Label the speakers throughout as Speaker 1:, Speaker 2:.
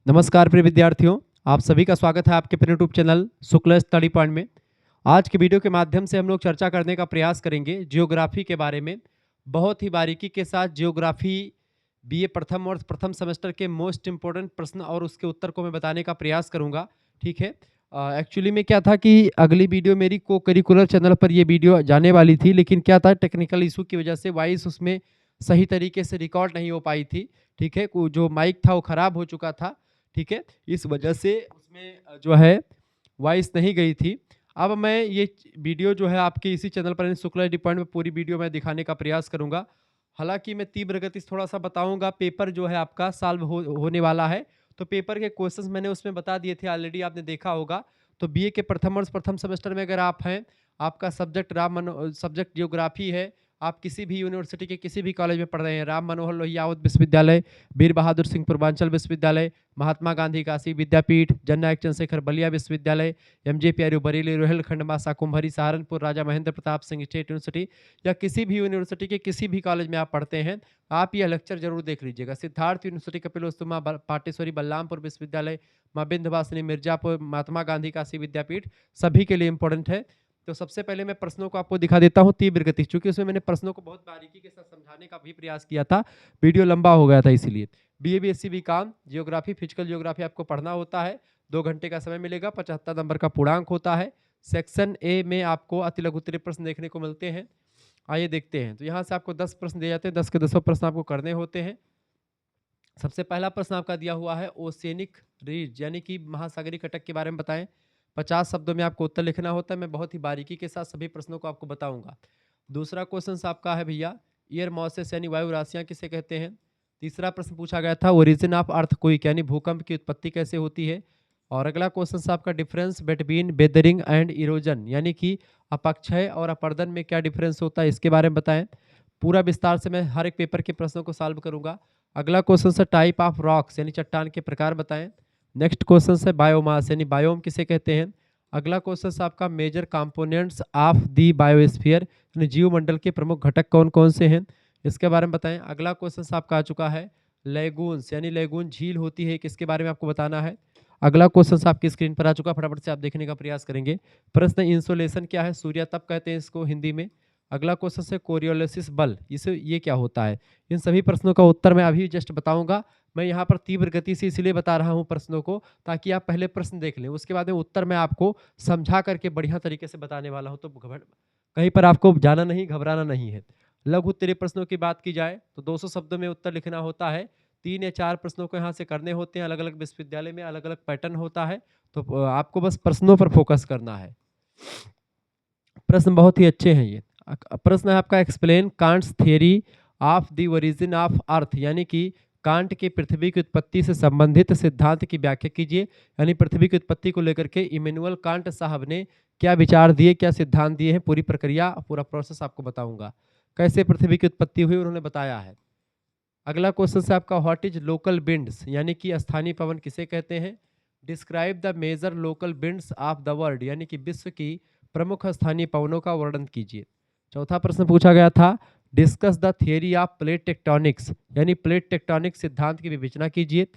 Speaker 1: नमस्कार प्रिय विद्यार्थियों, आप सभी का स्वागत है आपके अपने YouTube channel Shukla study point में। आज के वीडियो के माध्यम से हम लोग चर्चा करने का प्रयास करेंगे जियोग्राफी के बारे में। बहुत ही बारीकी के साथ जियोग्राफी बीए प्रथम और प्रथम सेमेस्टर के मोस्ट इम्पोर्टेंट प्रश्न और उसके उत्तर को मैं बताने का प्रयास करूंगा। ठीक है। एक्चुअली में क्या था कि अगली वीडियो मेरी को करिकुलर चैनल पर ये वीडियो जाने वाली थी, लेकिन क्या था टेक्निकल इशू की वजह से वॉइस उसमें सही तरीके से रिकॉर्ड नहीं हो पाई थी। ठीक है, जो माइक था वो खराब हो चुका था। ठीक है, इस वजह से उसमें जो है वॉइस नहीं गई थी। अब मैं ये वीडियो जो है आपके इसी चैनल पर शुक्ला डी पॉइंट में पूरी वीडियो मैं दिखाने का प्रयास करूंगा। हालांकि मैं तीव्र गति से थोड़ा सा बताऊंगा। पेपर जो है आपका सॉल्व होने वाला है, तो पेपर के क्वेश्चंस मैंने उसमें बता दिए थे, ऑलरेडी आपने देखा होगा। तो बीए के प्रथम और प्रथम सेमेस्टर में अगर आप हैं, आपका सब्जेक्ट जियोग्राफी है, आप किसी भी यूनिवर्सिटी के किसी भी कॉलेज में पढ़ रहे हैं, राम मनोहर लोहिया विश्वविद्यालय, वीर बहादुर सिंह पूर्वांचल विश्वविद्यालय, महात्मा गांधी काशी विद्यापीठ, जननायक चंद्रशेखर बलिया विश्वविद्यालय, एमजे बरेली, रोहिलखंड मासा कुंभरी सहारनपुर, राजा महेंद्र प्रताप सिंह स्टेट यूनिवर्सिटी या किसी भी यूनिवर्सिटी के किसी भी कॉलेज में आप पढ़ते हैं, आप यह लेक्चर जरूर देख लीजिएगा। सिद्धार्थ यूनिवर्सिटी, कपिलवस्तु पाटेश्वरी बलरामपुर विश्वविद्यालय, माँ विंध्यवासिनी मिर्जापुर, महात्मा गांधी काशी विद्यापीठ, सभी के लिए इंपॉर्टेंट है। तो सबसे पहले मैं प्रश्नों को आपको दिखा देता हूं तीव्र गति, चूंकि उसमें मैंने प्रश्नों को बहुत बारीकी के साथ समझाने का भी प्रयास किया था, वीडियो लंबा हो गया था इसीलिए। बीए बीएससी भी काम जियोग्राफी फिजिकल जियोग्राफी आपको पढ़ना होता है। 2 घंटे का समय मिलेगा, 75 नंबर का पूर्णांक होता है। सेक्शन ए में आपको अति लघु उत्तरीय प्रश्न देखने को मिलते हैं। आइए देखते हैं। तो यहाँ से आपको 10 प्रश्न दिए जाते हैं, 10 के 10 प्रश्न आपको करने होते हैं। सबसे पहला प्रश्न आपका दिया हुआ है ओशियनिक रीज यानी कि महासागरीय कटक के बारे में बताएं। 50 शब्दों में आपको उत्तर लिखना होता है। मैं बहुत ही बारीकी के साथ सभी प्रश्नों को आपको बताऊंगा। दूसरा क्वेश्चन आपका है भैया, ईयर मॉसेस यानी वायु राशियां किसे कहते हैं। तीसरा प्रश्न पूछा गया था ओरिजिन ऑफ अर्थक्वेक यानी भूकंप की उत्पत्ति कैसे होती है। और अगला क्वेश्चन आपका difference between weathering and erosion यानी कि अपक्षय और अपर्दन में क्या डिफरेंस होता है, इसके बारे में बताएं। पूरा विस्तार से मैं हर एक पेपर के प्रश्नों को सॉल्व करूंगा। अगला क्वेश्चन है टाइप ऑफ रॉक्स यानी चट्टान के प्रकार बताएं। नेक्स्ट क्वेश्चन है बायोमास यानी बायोम किसे कहते हैं। अगला क्वेश्चन आपका major components of the biosphere यानी जीवमंडल के प्रमुख घटक कौन कौन से हैं, इसके बारे में बताएं। अगला क्वेश्चन आपका आ चुका है लेगून्स यानी लेगून झील होती है किसके बारे में आपको बताना है। अगला क्वेश्चन आपकी स्क्रीन पर आ चुका, फटाफट से आप देखने का प्रयास करेंगे। प्रश्न इंसोलेशन क्या है, सूर्य तप कहते हैं इसको हिंदी में। अगला क्वेश्चन है कोरियोलिसिस बल, इसे ये क्या होता है। इन सभी प्रश्नों का उत्तर मैं अभी जस्ट बताऊंगा। मैं यहाँ पर तीव्र गति से इसलिए बता रहा हूँ प्रश्नों को, ताकि आप पहले प्रश्न देख लें, उसके बाद में उत्तर मैं आपको समझा करके बढ़िया तरीके से बताने वाला हूँ। तो कहीं पर आपको जाना नहीं, घबराना नहीं है। लघु उत्तरीय प्रश्नों की बात की जाए तो 200 शब्दों में उत्तर लिखना होता है। 3 या 4 प्रश्नों को यहाँ से करने होते हैं। अलग अलग विश्वविद्यालय में अलग अलग पैटर्न होता है, तो आपको बस प्रश्नों पर फोकस करना है। प्रश्न बहुत ही अच्छे हैं ये। प्रश्न है आपका explain Kant's theory of the origin of earth यानी कि कांट के पृथ्वी की उत्पत्ति से संबंधित सिद्धांत की व्याख्या कीजिए। यानी पृथ्वी की उत्पत्ति को लेकर के इमैनुअल कांट साहब ने क्या विचार दिए, क्या सिद्धांत दिए हैं, पूरी प्रक्रिया पूरा प्रोसेस आपको बताऊंगा। कैसे पृथ्वी की उत्पत्ति हुई उन्होंने बताया है। अगला क्वेश्चन है आपका व्हाट इज लोकल विंड्स यानी कि स्थानीय पवन किसे कहते हैं। Describe the major local winds of the world यानी कि विश्व की प्रमुख स्थानीय पवनों का वर्णन कीजिए। चौथा प्रश्न पूछा गया था discuss the theory of plate tectonics यानी प्लेट टेक्टोनिक्स सिद्धांत की विवेचना कीजिए।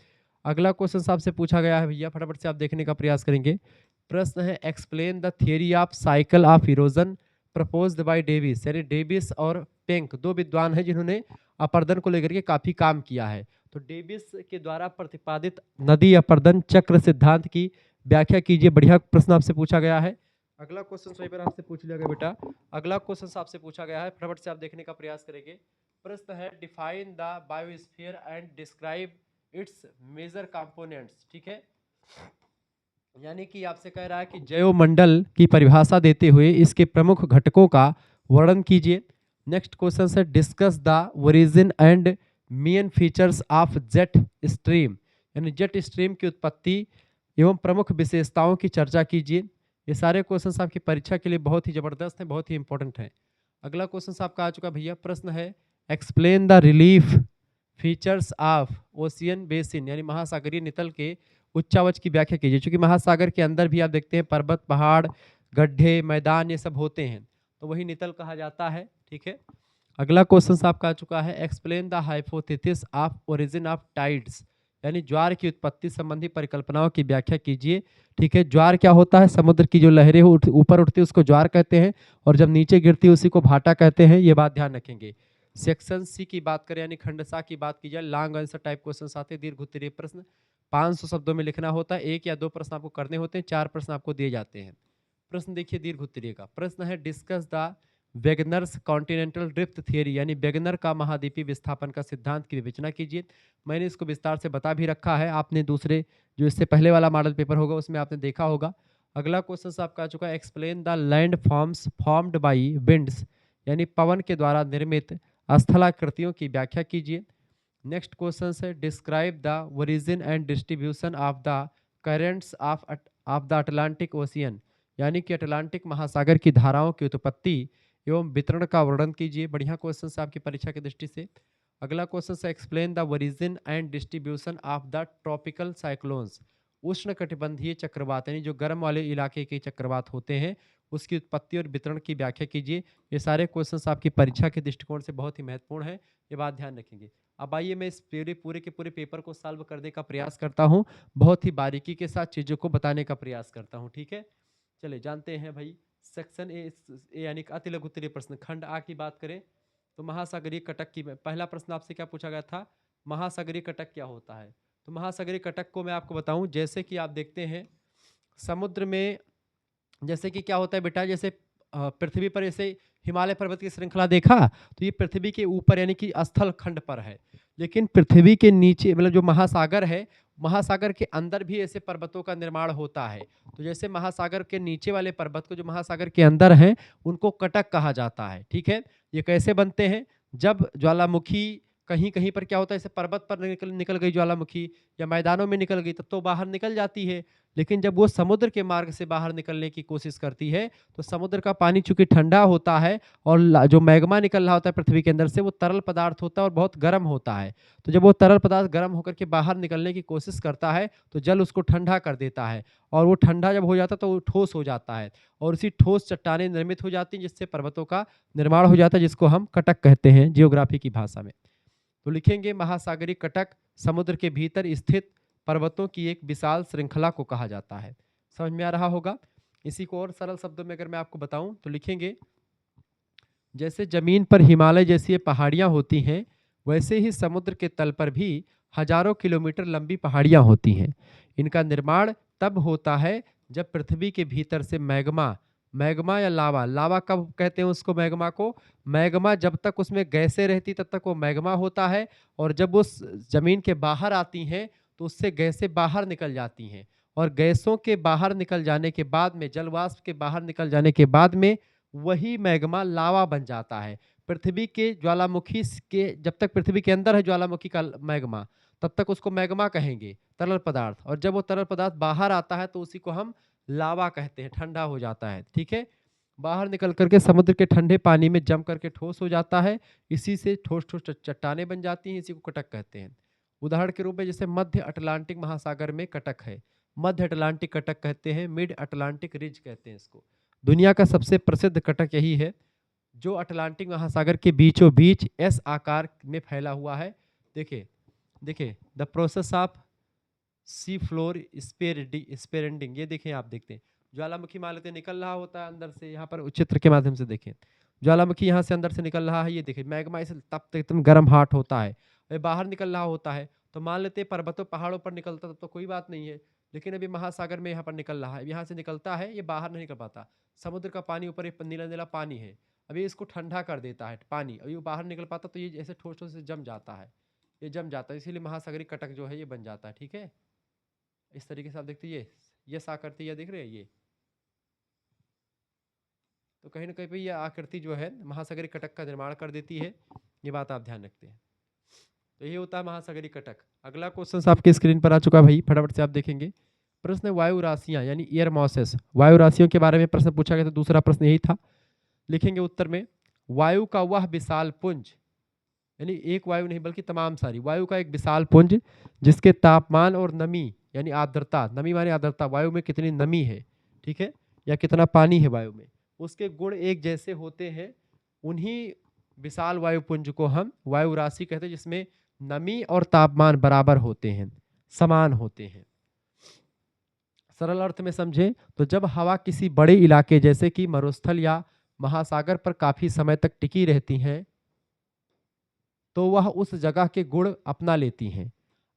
Speaker 1: अगला क्वेश्चन आपसे पूछा गया है भैया, फटाफट से आप देखने का प्रयास करेंगे। प्रश्न है explain the theory of cycle of erosion proposed by Davis यानी डेविस और पेंक दो विद्वान हैं जिन्होंने अपर्दन को लेकर के काफी काम किया है। तो डेविस के द्वारा प्रतिपादित नदी अपर्दन चक्र सिद्धांत की व्याख्या कीजिए। बढ़िया प्रश्न आपसे पूछा गया है। अगला क्वेश्चन वही पर आपसे पूछ लिया गया बेटा। अगला क्वेश्चन आपसे पूछा गया है, फटाफट से आप देखने का प्रयास करेंगे। प्रश्न है define the biosphere and describe its major components. ठीक है, यानी कि आपसे कह रहा है कि जैवमंडल की परिभाषा देते हुए इसके प्रमुख घटकों का वर्णन कीजिए। नेक्स्ट क्वेश्चन है discuss the origin and main features of jet stream यानी जेट स्ट्रीम की उत्पत्ति एवं प्रमुख विशेषताओं की चर्चा कीजिए। ये सारे क्वेश्चंस आपकी परीक्षा के लिए बहुत ही जबरदस्त हैं, बहुत ही इंपॉर्टेंट हैं। अगला क्वेश्चन आपका आ चुका भैया। प्रश्न है explain the relief features of ocean basin यानी महासागरीय नितल के उच्चावच की व्याख्या कीजिए। चूंकि महासागर के अंदर भी आप देखते हैं पर्वत, पहाड़, गड्ढे, मैदान ये सब होते हैं, तो वही नितल कहा जाता है। ठीक है, अगला क्वेश्चन आपका आ चुका है explain the hypothesis of origin of tides यानी ज्वार की उत्पत्ति संबंधी परिकल्पनाओं की व्याख्या कीजिए। ठीक है, ज्वार क्या होता है? समुद्र की जो लहरें ऊपर उठती है उसको ज्वार कहते हैं, और जब नीचे गिरती है उसी को भाटा कहते हैं। ये बात ध्यान रखेंगे। सेक्शन सी की बात करें यानी खंड सा की बात की जाए, लॉन्ग आंसर टाइप क्वेश्चन आते हैं, दीर्घ उत्तरीय प्रश्न 500 शब्दों में लिखना होता है। 1 या 2 प्रश्न आपको करने होते हैं, 4 प्रश्न आपको दिए जाते हैं। प्रश्न देखिए दीर्घ उत्तरीय का प्रश्न है, discuss the Wegener's continental drift theory, यानी वेगनर का महाद्वीपीय विस्थापन का सिद्धांत की विवेचना कीजिए। मैंने इसको विस्तार से बता भी रखा है, आपने दूसरे जो इससे पहले वाला मॉडल पेपर होगा उसमें आपने देखा होगा। अगला क्वेश्चन आपका आ चुका है, explain the land forms formed by winds, यानी पवन के द्वारा निर्मित स्थलाकृतियों की व्याख्या कीजिए। नेक्स्ट क्वेश्चन है, describe the origin and distribution of the currents of the Atlantic ocean, यानी कि अटलांटिक महासागर की धाराओं की उत्पत्ति एवं वितरण का वर्णन कीजिए। बढ़िया क्वेश्चन है आपकी परीक्षा की दृष्टि से। अगला क्वेश्चन है, explain the origin and distribution of the tropical cyclones, उष्ण कटिबंधीय चक्रवात, यानी जो गर्म वाले इलाके के चक्रवात होते हैं उसकी उत्पत्ति और वितरण की व्याख्या कीजिए। ये सारे क्वेश्चंस आपकी परीक्षा के दृष्टिकोण से बहुत ही महत्वपूर्ण है, ये बात ध्यान रखेंगे। अब आइए मैं इस पूरे के पूरे पेपर को सॉल्व करने का प्रयास करता हूँ, बहुत ही बारीकी के साथ चीज़ों को बताने का प्रयास करता हूँ। ठीक है, चलिए जानते हैं भाई। सेक्शन ए यानी अति लघु उत्तरीय प्रश्न खंड आ की बात करें तो महासागरीय कटक की पहला प्रश्न आपसे क्या पूछा गया था, महासागरीय कटक क्या होता है? तो महासागरीय कटक को मैं आपको बताऊं, जैसे कि आप देखते हैं समुद्र में, जैसे कि क्या होता है बेटा, जैसे पृथ्वी पर जैसे हिमालय पर्वत की श्रृंखला देखा, तो ये पृथ्वी के ऊपर यानी कि स्थल खंड पर है, लेकिन पृथ्वी के नीचे मतलब जो महासागर है, महासागर के अंदर भी ऐसे पर्वतों का निर्माण होता है। तो जैसे महासागर के नीचे वाले पर्वत को जो महासागर के अंदर हैं उनको कटक कहा जाता है। ठीक है, ये कैसे बनते हैं? जब ज्वालामुखी कहीं कहीं पर क्या होता है, जैसे पर्वत पर निकल गई ज्वालामुखी या मैदानों में निकल गई तब तो बाहर निकल जाती है, लेकिन जब वो समुद्र के मार्ग से बाहर निकलने की कोशिश करती है तो समुद्र का पानी चूंकि ठंडा होता है और जो मैग्मा निकल रहा होता है पृथ्वी के अंदर से, वो तरल पदार्थ होता है और बहुत गर्म होता है। तो जब वो तरल पदार्थ गर्म होकर के बाहर निकलने की कोशिश करता है तो जल उसको ठंडा कर देता है, और वो ठंडा जब हो जाता है तो वो ठोस हो जाता है, और उसी ठोस चट्टानें निर्मित हो जाती हैं जिससे पर्वतों का निर्माण हो जाता है, जिसको हम कटक कहते हैं जियोग्राफी की भाषा में। तो लिखेंगे महासागरीय कटक समुद्र के भीतर स्थित पर्वतों की एक विशाल श्रृंखला को कहा जाता है। समझ में आ रहा होगा। इसी को और सरल शब्दों में अगर मैं आपको बताऊं तो लिखेंगे, जैसे जमीन पर हिमालय जैसी पहाड़ियां होती हैं, वैसे ही समुद्र के तल पर भी हजारों किलोमीटर लंबी पहाड़ियां होती हैं। इनका निर्माण तब होता है जब पृथ्वी के भीतर से मैग्मा मैग्मा या लावा, लावा कब कहते हैं उसको, मैग्मा को, मैग्मा जब तक उसमें गैसें रहती तब तक वो मैग्मा होता है, और जब वो जमीन के बाहर आती हैं तो उससे गैसें बाहर निकल जाती हैं, और गैसों के बाहर निकल जाने के बाद में, जलवाष्प के बाहर निकल जाने के बाद में वही मैग्मा लावा बन जाता है। पृथ्वी के ज्वालामुखी के, जब तक पृथ्वी के अंदर है ज्वालामुखी का मैग्मा, तब तक उसको मैग्मा कहेंगे, तरल पदार्थ, और जब वो तरल पदार्थ बाहर आता है तो उसी को हम लावा कहते हैं, ठंडा हो जाता है। ठीक है, बाहर निकल करके समुद्र के ठंडे पानी में जम करके ठोस हो जाता है, इसी से ठोस ठोस चट्टानें बन जाती हैं, इसी को कटक कहते हैं। उदाहरण के रूप में जैसे मध्य अटलांटिक महासागर में कटक है, मध्य अटलांटिक कटक कहते हैं, मिड अटलांटिक रिज कहते हैं इसको। दुनिया का सबसे प्रसिद्ध कटक यही है जो अटलांटिक महासागर के बीचों बीच एस आकार में फैला हुआ है। देखिए देखिए, the process of sea floor spreading, ये देखें, आप देखते हैं ज्वालामुखी मान लेते निकल रहा होता है अंदर से, यहाँ पर चित्र के माध्यम से देखें, ज्वालामुखी यहाँ से अंदर से निकल रहा है, ये देखिए मैग्मा इसे तब तक एकदम गर्म हाट होता है, ये बाहर निकल रहा होता है। तो मान लेते हैं पर्वतों पहाड़ों पर निकलता तब तो कोई बात नहीं है, लेकिन अभी महासागर में यहाँ पर निकल रहा है, यहाँ से निकलता है, ये बाहर नहीं निकल पाता, समुद्र का पानी ऊपर नीला नीला पानी है, अभी इसको ठंडा कर देता है पानी, अभी वो बाहर निकल पाता तो ये ऐसे ठोस ठोस से जम जाता है, ये जम जाता है, इसीलिए महासागरीय कटक जो है ये बन जाता है। ठीक है, इस तरीके से आप देखते हैं ये आकृति, ये दिख रहे हैं ये, तो कहीं ना कहीं पे ये आकृति जो है महासागरीय कटक का निर्माण कर देती है, ये बात आप ध्यान रखते हैं। तो ये होता है महासागरीय कटक। अगला क्वेश्चन आपके स्क्रीन पर आ चुका है भाई, फटाफट से आप देखेंगे। प्रश्न वायु राशियां यानी एयर मॉसेस, वायु राशियों के बारे में प्रश्न पूछा गया था, दूसरा प्रश्न यही था। लिखेंगे उत्तर में, वायु का वह विशाल पुंज, यानी एक वायु नहीं बल्कि तमाम सारी वायु का एक विशाल पुंज जिसके तापमान और नमी यानी आर्द्रता, नमी माने आर्द्रता, वायु में कितनी नमी है, ठीक है, या कितना पानी है वायु में, उसके गुण एक जैसे होते हैं, उन्हीं विशाल वायुपुंज को हम वायु राशि कहते हैं जिसमें नमी और तापमान बराबर होते हैं। समान होते हैं। सरल अर्थ में समझें तो जब हवा किसी बड़े इलाके जैसे कि मरुस्थल या महासागर पर काफी समय तक टिकी रहती हैं तो वह उस जगह के गुण अपना लेती हैं।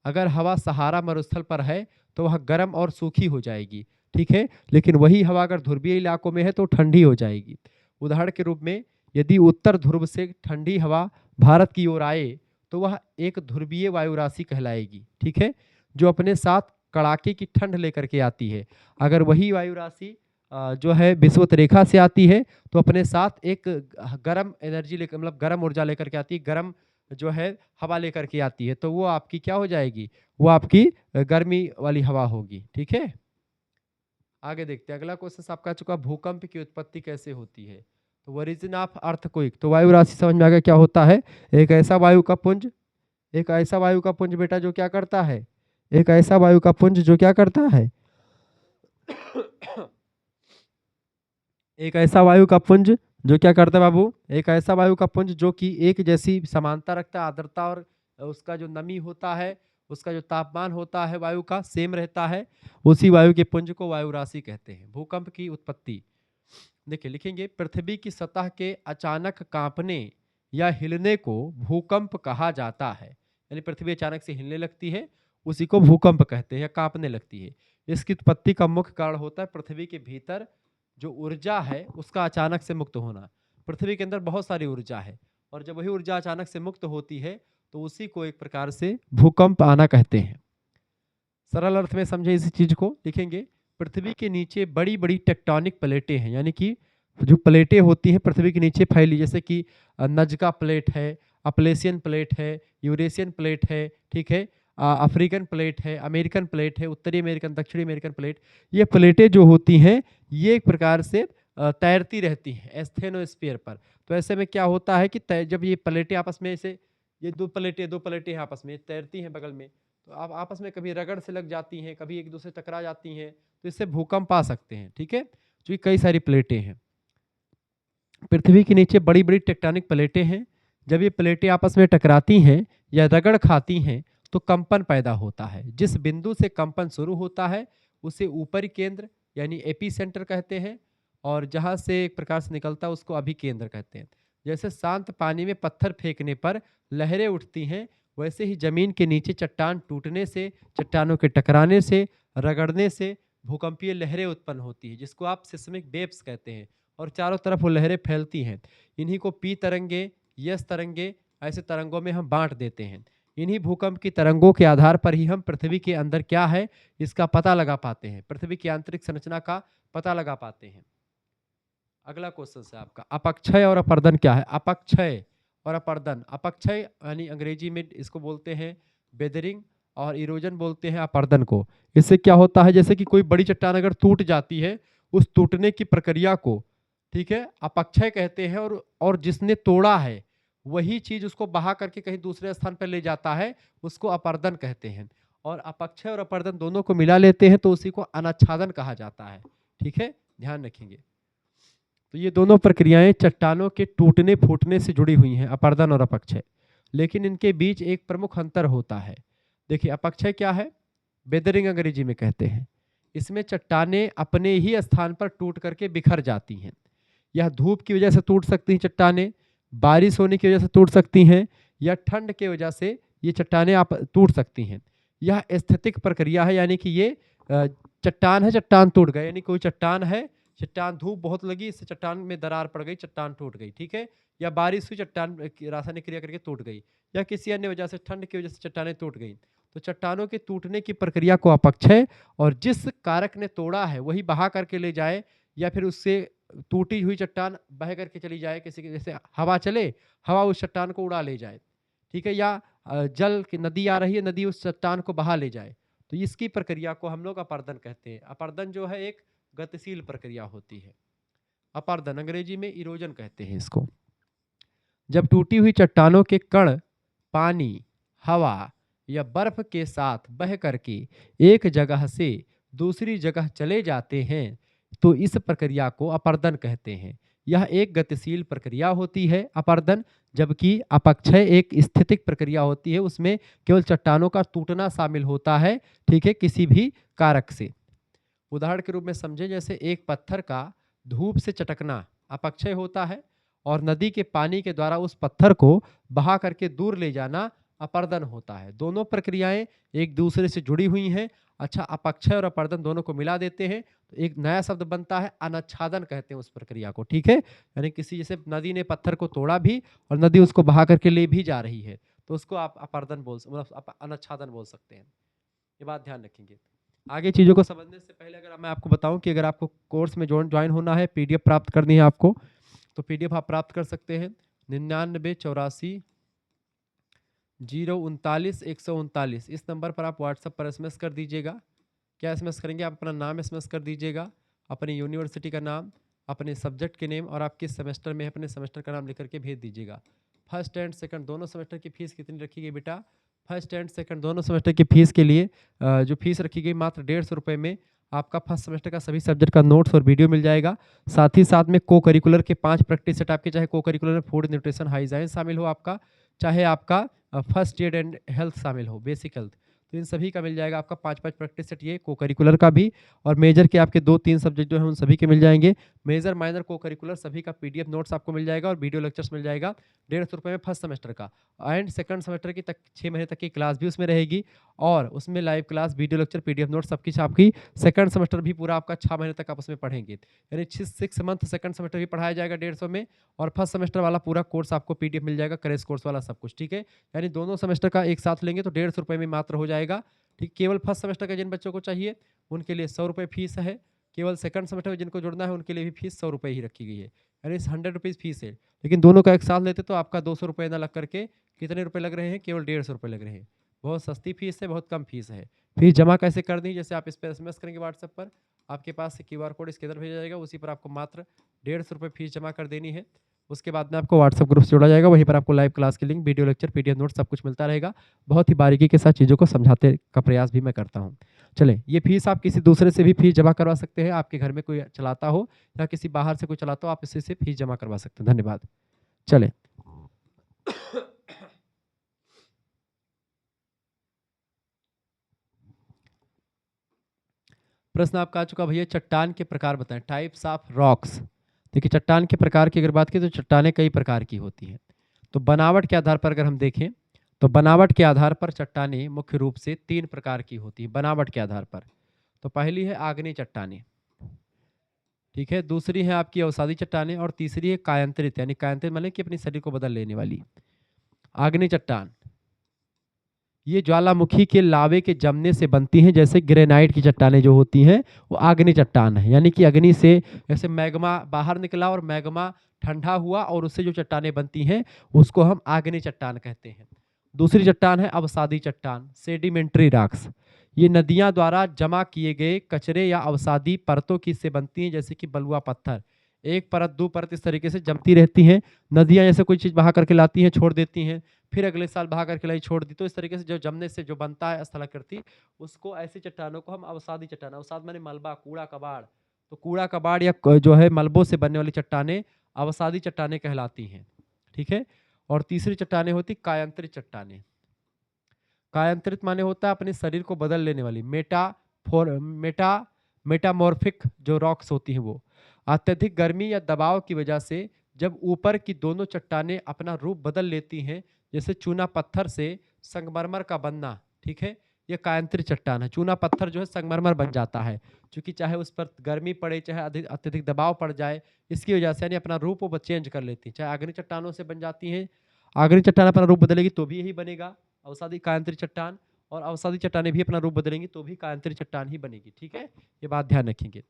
Speaker 1: अगर हवा सहारा मरुस्थल पर है तो वह गर्म और सूखी हो जाएगी, ठीक है, लेकिन वही हवा अगर ध्रुवीय इलाकों में है तो ठंडी हो जाएगी। उदाहरण के रूप में यदि उत्तर ध्रुव से ठंडी हवा भारत की ओर आए तो वह एक ध्रुवीय वायु राशि कहलाएगी, ठीक है, जो अपने साथ कड़ाके की ठंड लेकर के आती है। अगर वही वायु राशि जो है विषुवत रेखा से आती है तो अपने साथ एक गर्म एनर्जी लेकर, मतलब गर्म ऊर्जा लेकर के आती है, गर्म जो है हवा लेकर के आती है, तो वो आपकी क्या हो जाएगी, वो आपकी गर्मी वाली हवा होगी, ठीक है। आगे देखते हैं, अगला क्वेश्चन आपका चुका, भूकंप की उत्पत्ति कैसे होती है। तो ओरिजिन ऑफ अर्थक्वेक, तो वायु राशि समझ में आ गया क्या होता है। एक ऐसा वायु का पुंज, एक ऐसा वायु का पुंज बेटा जो क्या करता है, एक ऐसा वायु का पुंज जो क्या करता है एक ऐसा वायु का पुंज जो क्या करता है बाबू, एक ऐसा वायु का पुंज जो कि एक जैसी समानता रखता है, आर्द्रता और उसका जो नमी होता है, उसका जो तापमान होता है वायु का सेम रहता है, उसी वायु के पुंज को वायु राशि कहते हैं। भूकंप की उत्पत्ति देखिए लिखेंगे, पृथ्वी की सतह के अचानक कांपने या हिलने को भूकंप कहा जाता है। यानी पृथ्वी अचानक से हिलने लगती है, उसी को भूकंप कहते हैं या कांपने लगती है। इसकी उत्पत्ति का मुख्य कारण होता है पृथ्वी के भीतर जो ऊर्जा है उसका अचानक से मुक्त होना। पृथ्वी के अंदर बहुत सारी ऊर्जा है और जब वही ऊर्जा अचानक से मुक्त होती है तो उसी को एक प्रकार से भूकंप आना कहते हैं। सरल अर्थ में समझे इसी चीज को, लिखेंगे पृथ्वी के नीचे बड़ी बड़ी टेक्टोनिक प्लेटें हैं, यानी कि जो प्लेटें होती हैं पृथ्वी के नीचे फैली, जैसे कि नजका प्लेट है, अपलेशियन प्लेट है, यूरेशियन प्लेट है, ठीक है, अफ्रीकन प्लेट है, अमेरिकन प्लेट है, उत्तरी अमेरिकन, दक्षिणी अमेरिकन प्लेट। ये प्लेटें जो होती हैं ये एक प्रकार से तैरती रहती हैं एस्थेनोस्फीयर पर। तो ऐसे में क्या होता है कि जब ये प्लेटें आपस में ऐसे, ये दो प्लेटें आपस में तैरती हैं बगल में, तो आप आपस में कभी रगड़ से लग जाती हैं, कभी एक दूसरे टकरा जाती हैं, तो इससे भूकंप आ सकते हैं, ठीक है, जो कई सारी प्लेटें हैं। पृथ्वी के नीचे बड़ी बड़ी टेक्टोनिक प्लेटें हैं, जब ये प्लेटें आपस में टकराती हैं या रगड़ खाती हैं तो कंपन पैदा होता है। जिस बिंदु से कंपन शुरू होता है उसे ऊपरी केंद्र यानी एपीसेंटर कहते हैं, और जहाँ से एक प्रकार से निकलता है उसको अभिकेंद्र कहते हैं। जैसे शांत पानी में पत्थर फेंकने पर लहरें उठती हैं, वैसे ही जमीन के नीचे चट्टान टूटने से, चट्टानों के टकराने से, रगड़ने से भूकंपीय लहरें उत्पन्न होती है, जिसको आप सिस्मिक वेव्स कहते हैं, और चारों तरफ वो लहरें फैलती हैं। इन्हीं को पी तरंगे, यस तरंगे, ऐसे तरंगों में हम बांट देते हैं। इन्हीं भूकंप की तरंगों के आधार पर ही हम पृथ्वी के अंदर क्या है इसका पता लगा पाते हैं, पृथ्वी की आंतरिक संरचना का पता लगा पाते हैं। अगला क्वेश्चन है आपका, अपक्षय और अपर्दन क्या है। अपक्षय और अपर्दन, अपक्षय यानी अंग्रेजी में इसको बोलते हैं वेदरिंग और इरोजन बोलते हैं अपर्दन को। इससे क्या होता है, जैसे कि कोई बड़ी चट्टान अगर टूट जाती है, उस टूटने की प्रक्रिया को, ठीक है, अपक्षय कहते हैं, और जिसने तोड़ा है वही चीज उसको बहा करके कहीं दूसरे स्थान पर ले जाता है, उसको अपर्दन कहते हैं। और अपक्षय और अपर्दन दोनों को मिला लेते हैं तो उसी को अनाच्छादन कहा जाता है, ठीक है, ध्यान रखेंगे। तो ये दोनों प्रक्रियाएं चट्टानों के टूटने फूटने से जुड़ी हुई हैं, अपर्दन और अपक्षय, लेकिन इनके बीच एक प्रमुख अंतर होता है। देखिए अपक्षय क्या है, वेदरिंग अंग्रेजी में कहते हैं। इसमें चट्टानें अपने ही स्थान पर टूट करके बिखर जाती हैं। यह धूप की वजह से टूट सकती हैं चट्टानें, बारिश होने की वजह से टूट सकती हैं, या ठंड की वजह से ये चट्टानें आप टूट सकती हैं। यह स्थैतिक प्रक्रिया है, यानी कि ये चट्टान है, चट्टान टूट गए, यानी कोई चट्टान है, चट्टान धूप बहुत लगी, इससे चट्टान में दरार पड़ गई, चट्टान टूट गई, ठीक है, या बारिश हुई, चट्टान रासायनिक क्रिया करके टूट गई, या किसी अन्य वजह से ठंड की वजह से चट्टानें टूट गई। तो चट्टानों के टूटने की प्रक्रिया को अपक्षय, और जिस कारक ने तोड़ा है वही बहा करके ले जाए, या फिर उससे टूटी हुई चट्टान बह करके चली जाए, किसी के जैसे हवा चले, हवा उस चट्टान को उड़ा ले जाए, ठीक है, या जल की नदी आ रही है, नदी उस चट्टान को बहा ले जाए, तो इसकी प्रक्रिया को हम लोग अपर्दन कहते हैं। अपर्दन जो है एक गतिशील प्रक्रिया होती है। अपर्दन अंग्रेजी में इरोजन कहते हैं इसको। जब टूटी हुई चट्टानों के कण पानी, हवा या बर्फ के साथ बह करके एक जगह से दूसरी जगह चले जाते हैं तो इस प्रक्रिया को अपर्दन कहते हैं। यह एक गतिशील प्रक्रिया होती है अपरदन, जबकि अपक्षय एक स्थितिक प्रक्रिया होती है, उसमें केवल चट्टानों का टूटना शामिल होता है, ठीक है, किसी भी कारक से। उदाहरण के रूप में समझें, जैसे एक पत्थर का धूप से चटकना अपक्षय होता है और नदी के पानी के द्वारा उस पत्थर को बहा करके दूर ले जाना अपर्दन होता है। दोनों प्रक्रियाएं एक दूसरे से जुड़ी हुई हैं। अच्छा, अपक्षय और अपर्दन दोनों को मिला देते हैं तो एक नया शब्द बनता है, अनच्छादन कहते हैं उस प्रक्रिया को, ठीक है। यानी किसी, जैसे नदी ने पत्थर को तोड़ा भी और नदी उसको बहा करके ले भी जा रही है, तो उसको आप अपर्दन मतलब अनच्छादन बोल सकते हैं। ये बात ध्यान रखेंगे। आगे चीज़ों को समझने से पहले अगर मैं आपको बताऊं कि अगर आपको कोर्स में ज्वाइन होना है, पीडीएफ प्राप्त करनी है आपको, तो पीडीएफ आप प्राप्त कर सकते हैं 9984 039 139, इस नंबर पर आप व्हाट्सएप पर एसएमएस कर दीजिएगा। क्या एसएमएस करेंगे, आप अपना नाम एसएमएस कर दीजिएगा, अपनी यूनिवर्सिटी का नाम, अपने सब्जेक्ट के नेम और आप किस सेमेस्टर में है अपने सेमेस्टर का नाम लिख करके भेज दीजिएगा। फर्स्ट एंड सेकंड दोनों सेमेस्टर की फीस कितनी रखी गई बेटा? फर्स्ट एंड सेकंड दोनों सेमेस्टर की फीस के लिए जो फीस रखी गई मात्र 150 रुपये में आपका फर्स्ट सेमेस्टर का सभी सब्जेक्ट का नोट्स और वीडियो मिल जाएगा। साथ ही साथ में को करिकुलर के 5 प्रैक्टिस सेट आपके, चाहे को करिकुलर में फूड न्यूट्रिशन हाइजाइन शामिल हो आपका, चाहे आपका फर्स्ट एड एंड हेल्थ शामिल हो, बेसिक हेल्थ, तो इन सभी का मिल जाएगा आपका 5-5 प्रैक्टिस सेट, ये को करिकुलर का भी, और मेजर के आपके 2-3 सब्जेक्ट जो है उन सभी के मिल जाएंगे। मेजर माइनर को करिकुलर सभी का पीडीएफ नोट्स आपको मिल जाएगा और वीडियो लेक्चर्स मिल जाएगा 150 रुपये में फर्स्ट सेमेस्टर का। एंड सेकंड सेमेस्टर की तक 6 महीने तक की क्लास भी उसमें रहेगी और उसमें live class, video lecture, PDF notes सब कुछ आपकी। सेकंड सेमेस्टर भी पूरा आपका 6 महीने तक आप उसमें पढ़ेंगे, यानी 6 मंथ सेकंड सेमेस्टर भी पढ़ाया जाएगा 150 में, और फर्स्ट सेमेस्टर वाला पूरा कोर्स आपको पीडीएफ मिल जाएगा, क्रैश कोर्स वाला सब कुछ, ठीक है। यानी दोनों सेमेस्टर का एक साथ लेंगे तो 150 रुपये में मात्र हो जाएगा, ठीक। केवल फर्स्ट सेमेस्टर का जिन बच्चों को चाहिए उनके लिए 100 रुपये फीस है, केवल सेकंड सेमेस्टर में जिनको जुड़ना है उनके लिए भी फीस 100 रुपये ही रखी गई है, यानी 100 रुपीज़ फीस है। लेकिन दोनों का एक साथ लेते तो आपका 200 रुपये ना लग करके कितने रुपए लग रहे हैं? केवल 150 रुपये लग रहे हैं। बहुत सस्ती फीस है, बहुत कम फीस है। फीस जमा कैसे कर दी? जैसे आप इस पर एसएमएस करेंगे व्हाट्सएप पर, आपके पास से क्यूआर कोड इसके अंदर भेजा जाएगा, उसी पर आपको मात्र 150 रुपये फीस जमा कर देनी है। उसके बाद में आपको व्हाट्सएप ग्रुप से जोड़ा जाएगा, वहीं पर आपको लाइव क्लास की link, video lecture, PDF note सब कुछ मिलता रहेगा। बहुत ही बारीकी के साथ चीज़ों को समझाते का प्रयास भी मैं करता हूँ। चलें, ये फीस आप किसी दूसरे से भी फीस जमा करवा सकते हैं, आपके घर में कोई चलाता हो या किसी बाहर से कोई चलाता हो, आप इसी से फीस जमा करवा सकते हैं। धन्यवाद। चलें। प्रश्न आपका आ चुका भैया, चट्टान के प्रकार बताएं, टाइप्स ऑफ रॉक्स। देखिए, चट्टान के प्रकार की अगर बात करें तो चट्टानें कई प्रकार की होती हैं। तो बनावट के आधार पर अगर हम देखें तो बनावट के आधार पर चट्टानें मुख्य रूप से 3 प्रकार की होती हैं बनावट के आधार पर। तो पहली है आग्नेय चट्टानें, ठीक है, दूसरी है आपकी अवसादी चट्टानें और तीसरी है कायांतरित, यानी कायांतरित मतलब कि अपनी शरीर को बदल लेने वाली। आग्नेय चट्टान ये ज्वालामुखी के लावे के जमने से बनती हैं, जैसे ग्रेनाइट की चट्टानें जो होती हैं वो आग्नेय चट्टान है, यानी कि अग्नि से जैसे मैग्मा बाहर निकला और मैग्मा ठंडा हुआ और उससे जो चट्टानें बनती हैं उसको हम आग्नेय चट्टान कहते हैं। दूसरी चट्टान है अवसादी चट्टान, सेडिमेंट्री रॉक्स। ये नदियां द्वारा जमा किए गए कचरे या अवसादी परतों की से बनती हैं, जैसे कि बलुआ पत्थर, एक परत दो परत इस तरीके से जमती रहती हैं। नदियां जैसे कोई चीज़ बहा करके लाती हैं, छोड़ देती हैं, फिर अगले साल बहा करके लाई, छोड़ दी, तो इस तरीके से जो जमने से जो बनता है स्थलाकृति, उसको ऐसी चट्टानों को हम अवसादी चट्टान, अवसाद माने मलबा, कूड़ा कबाड़, तो कूड़ा कबाड़ या जो है मलबों से बनने वाली चट्टानें अवसादी चट्टानें कहलाती हैं, ठीक है। और तीसरी चट्टानें होती कायांतरित चट्टानें। कायांतरित माने होता है अपने शरीर को बदल लेने वाली, मेटामॉर्फिक जो रॉक्स होती हैं वो अत्यधिक गर्मी या दबाव की वजह से जब ऊपर की दोनों चट्टानें अपना रूप बदल लेती हैं, जैसे चूना पत्थर से संगमरमर का बनना, ठीक है, ये कायांतरित चट्टान है। चूना पत्थर जो है संगमरमर बन जाता है, क्योंकि चाहे उस पर गर्मी पड़े चाहे अत्यधिक दबाव पड़ जाए, इसकी वजह से यानी अपना रूप वो चेंज कर लेती हैं। चाहे आग्नेय चट्टानों से बन जाती हैं, आग्नेय चट्टान अपना रूप बदलेगी तो भी यही बनेगा अवसादी कायांतरित चट्टान, और अवसादी चट्टानें भी अपना रूप बदलेंगी तो भी कायांतरित चट्टान ही बनेगी, ठीक है, ये बात ध्यान रखेंगे।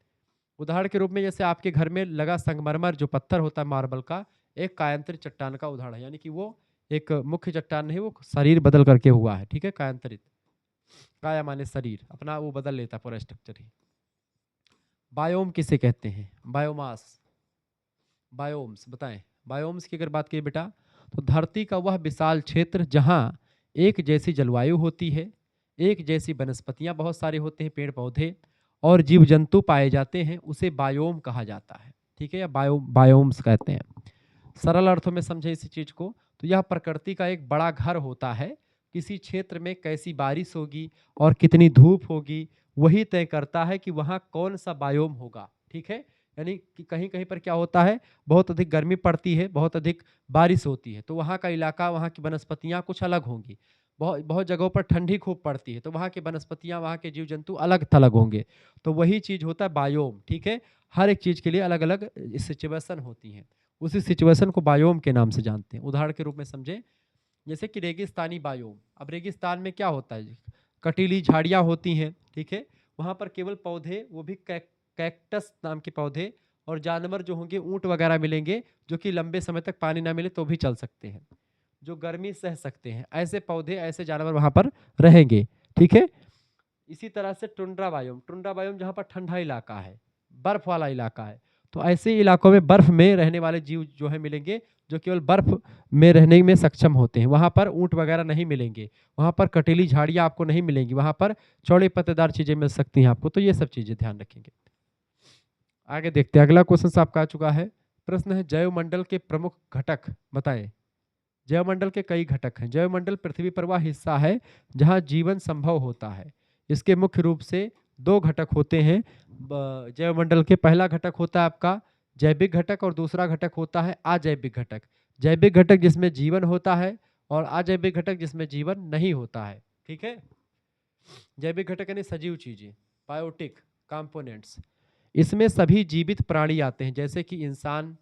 Speaker 1: उदाहरण के रूप में जैसे आपके घर में लगा संगमरमर जो पत्थर होता है मार्बल का, एक कायांतरित चट्टान का उदाहरण है, यानी कि वो एक मुख्य चट्टान नहीं, वो शरीर बदल करके हुआ है, ठीक है, कायांतरित, काया माने शरीर, अपना वो बदल लेता है पूरा स्ट्रक्चर ही। बायोम किसे कहते हैं? बायोमास, बायोम्स बताएं। बायोम्स की अगर बात करें बेटा, तो धरती का वह विशाल क्षेत्र जहां एक जैसी जलवायु होती है, एक जैसी वनस्पतियां बहुत सारे होते हैं, पेड़ पौधे और जीव जंतु पाए जाते हैं, उसे बायोम कहा जाता है, ठीक है, या बायोम्स कहते हैं। सरल अर्थों में समझे इसी चीज को, तो यह प्रकृति का एक बड़ा घर होता है। किसी क्षेत्र में कैसी बारिश होगी और कितनी धूप होगी, वही तय करता है कि वहाँ कौन सा बायोम होगा। ठीक है, यानी कि कहीं कहीं पर क्या होता है, बहुत अधिक गर्मी पड़ती है, बहुत अधिक बारिश होती है, तो वहाँ का इलाका, वहाँ की वनस्पतियाँ कुछ अलग होंगी। बहुत बहुत जगहों पर ठंडी खूब पड़ती है, तो वहाँ की वनस्पतियाँ, वहाँ के जीव जंतु अलग थलग होंगे। तो वही चीज़ होता है बायोम। ठीक है, हर एक चीज़ के लिए अलग अलग सिचुएशन होती हैं, उसी सिचुएशन को बायोम के नाम से जानते हैं। उदाहरण के रूप में समझे, जैसे कि रेगिस्तानी बायोम। अब रेगिस्तान में क्या होता है, कटीली झाड़ियाँ होती हैं। ठीक है, वहाँ पर केवल पौधे, वो भी कैक्टस नाम के पौधे, और जानवर जो होंगे ऊँट वगैरह मिलेंगे, जो कि लंबे समय तक पानी ना मिले तो भी चल सकते हैं, जो गर्मी सह सकते हैं, ऐसे पौधे, ऐसे जानवर वहाँ पर रहेंगे। ठीक है, इसी तरह से टुंड्रा बायोम जहाँ पर ठंडा इलाका है, बर्फ वाला इलाका है, तो ऐसे इलाकों में बर्फ में रहने वाले जीव जो है मिलेंगे, जो केवल बर्फ में रहने में सक्षम होते हैं। वहाँ पर ऊँट वगैरह नहीं मिलेंगे, वहाँ पर कटीली झाड़ियाँ आपको नहीं मिलेंगी, वहाँ पर चौड़े पत्तेदार चीज़ें मिल सकती हैं आपको। तो ये सब चीज़ें ध्यान रखेंगे। आगे देखते हैं, अगला क्वेश्चन आपका आ चुका है। प्रश्न है, जैवमंडल के प्रमुख घटक बताएं। जैवमंडल के कई घटक हैं। जैवमंडल पृथ्वी पर वह हिस्सा है जहां जीवन संभव होता है। इसके मुख्य रूप से दो घटक होते हैं जैवमंडल के। पहला घटक होता है आपका जैविक घटक, और दूसरा घटक होता है अजैविक घटक। जैविक घटक जिसमें जीवन होता है, और अजैविक घटक जिसमें जीवन नहीं होता है। ठीक है, जैविक घटक यानी सजीव चीजें, बायोटिक कंपोनेंट्स। इसमें सभी जीवित प्राणी आते हैं, जैसे कि इंसान,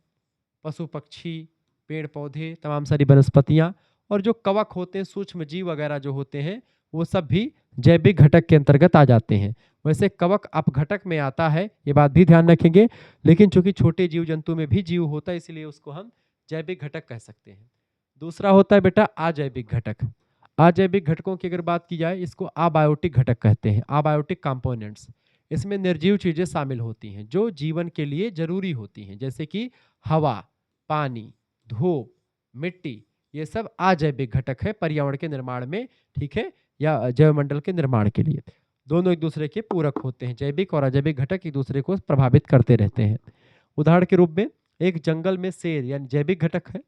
Speaker 1: पशु पक्षी, पेड़ पौधे, तमाम सारी वनस्पतियाँ, और जो कवक होते हैं, सूक्ष्म जीव वगैरह जो होते हैं, वो सब भी जैविक घटक के अंतर्गत आ जाते हैं। वैसे कवक अपघटक में आता है, ये बात भी ध्यान रखेंगे, लेकिन चूंकि छोटे जीव जंतु में भी जीव होता है, इसलिए उसको हम जैविक घटक कह सकते हैं। दूसरा होता है बेटा अजैविक घटक। अजैविक घटकों की अगर बात की जाए, इसको अबायोटिक घटक कहते हैं, अबायोटिक कंपोनेंट्स। इसमें निर्जीव चीजें शामिल होती हैं जो जीवन के लिए जरूरी होती हैं, जैसे कि हवा, पानी, धूप, मिट्टी, ये सब अजैविक घटक है पर्यावरण के निर्माण में। ठीक है, या जैवमंडल के निर्माण के लिए दोनों एक दूसरे के पूरक होते हैं। जैविक और अजैविक घटक एक दूसरे को प्रभावित करते रहते हैं। उदाहरण के रूप में, एक जंगल में शेर यानी जैविक घटक है।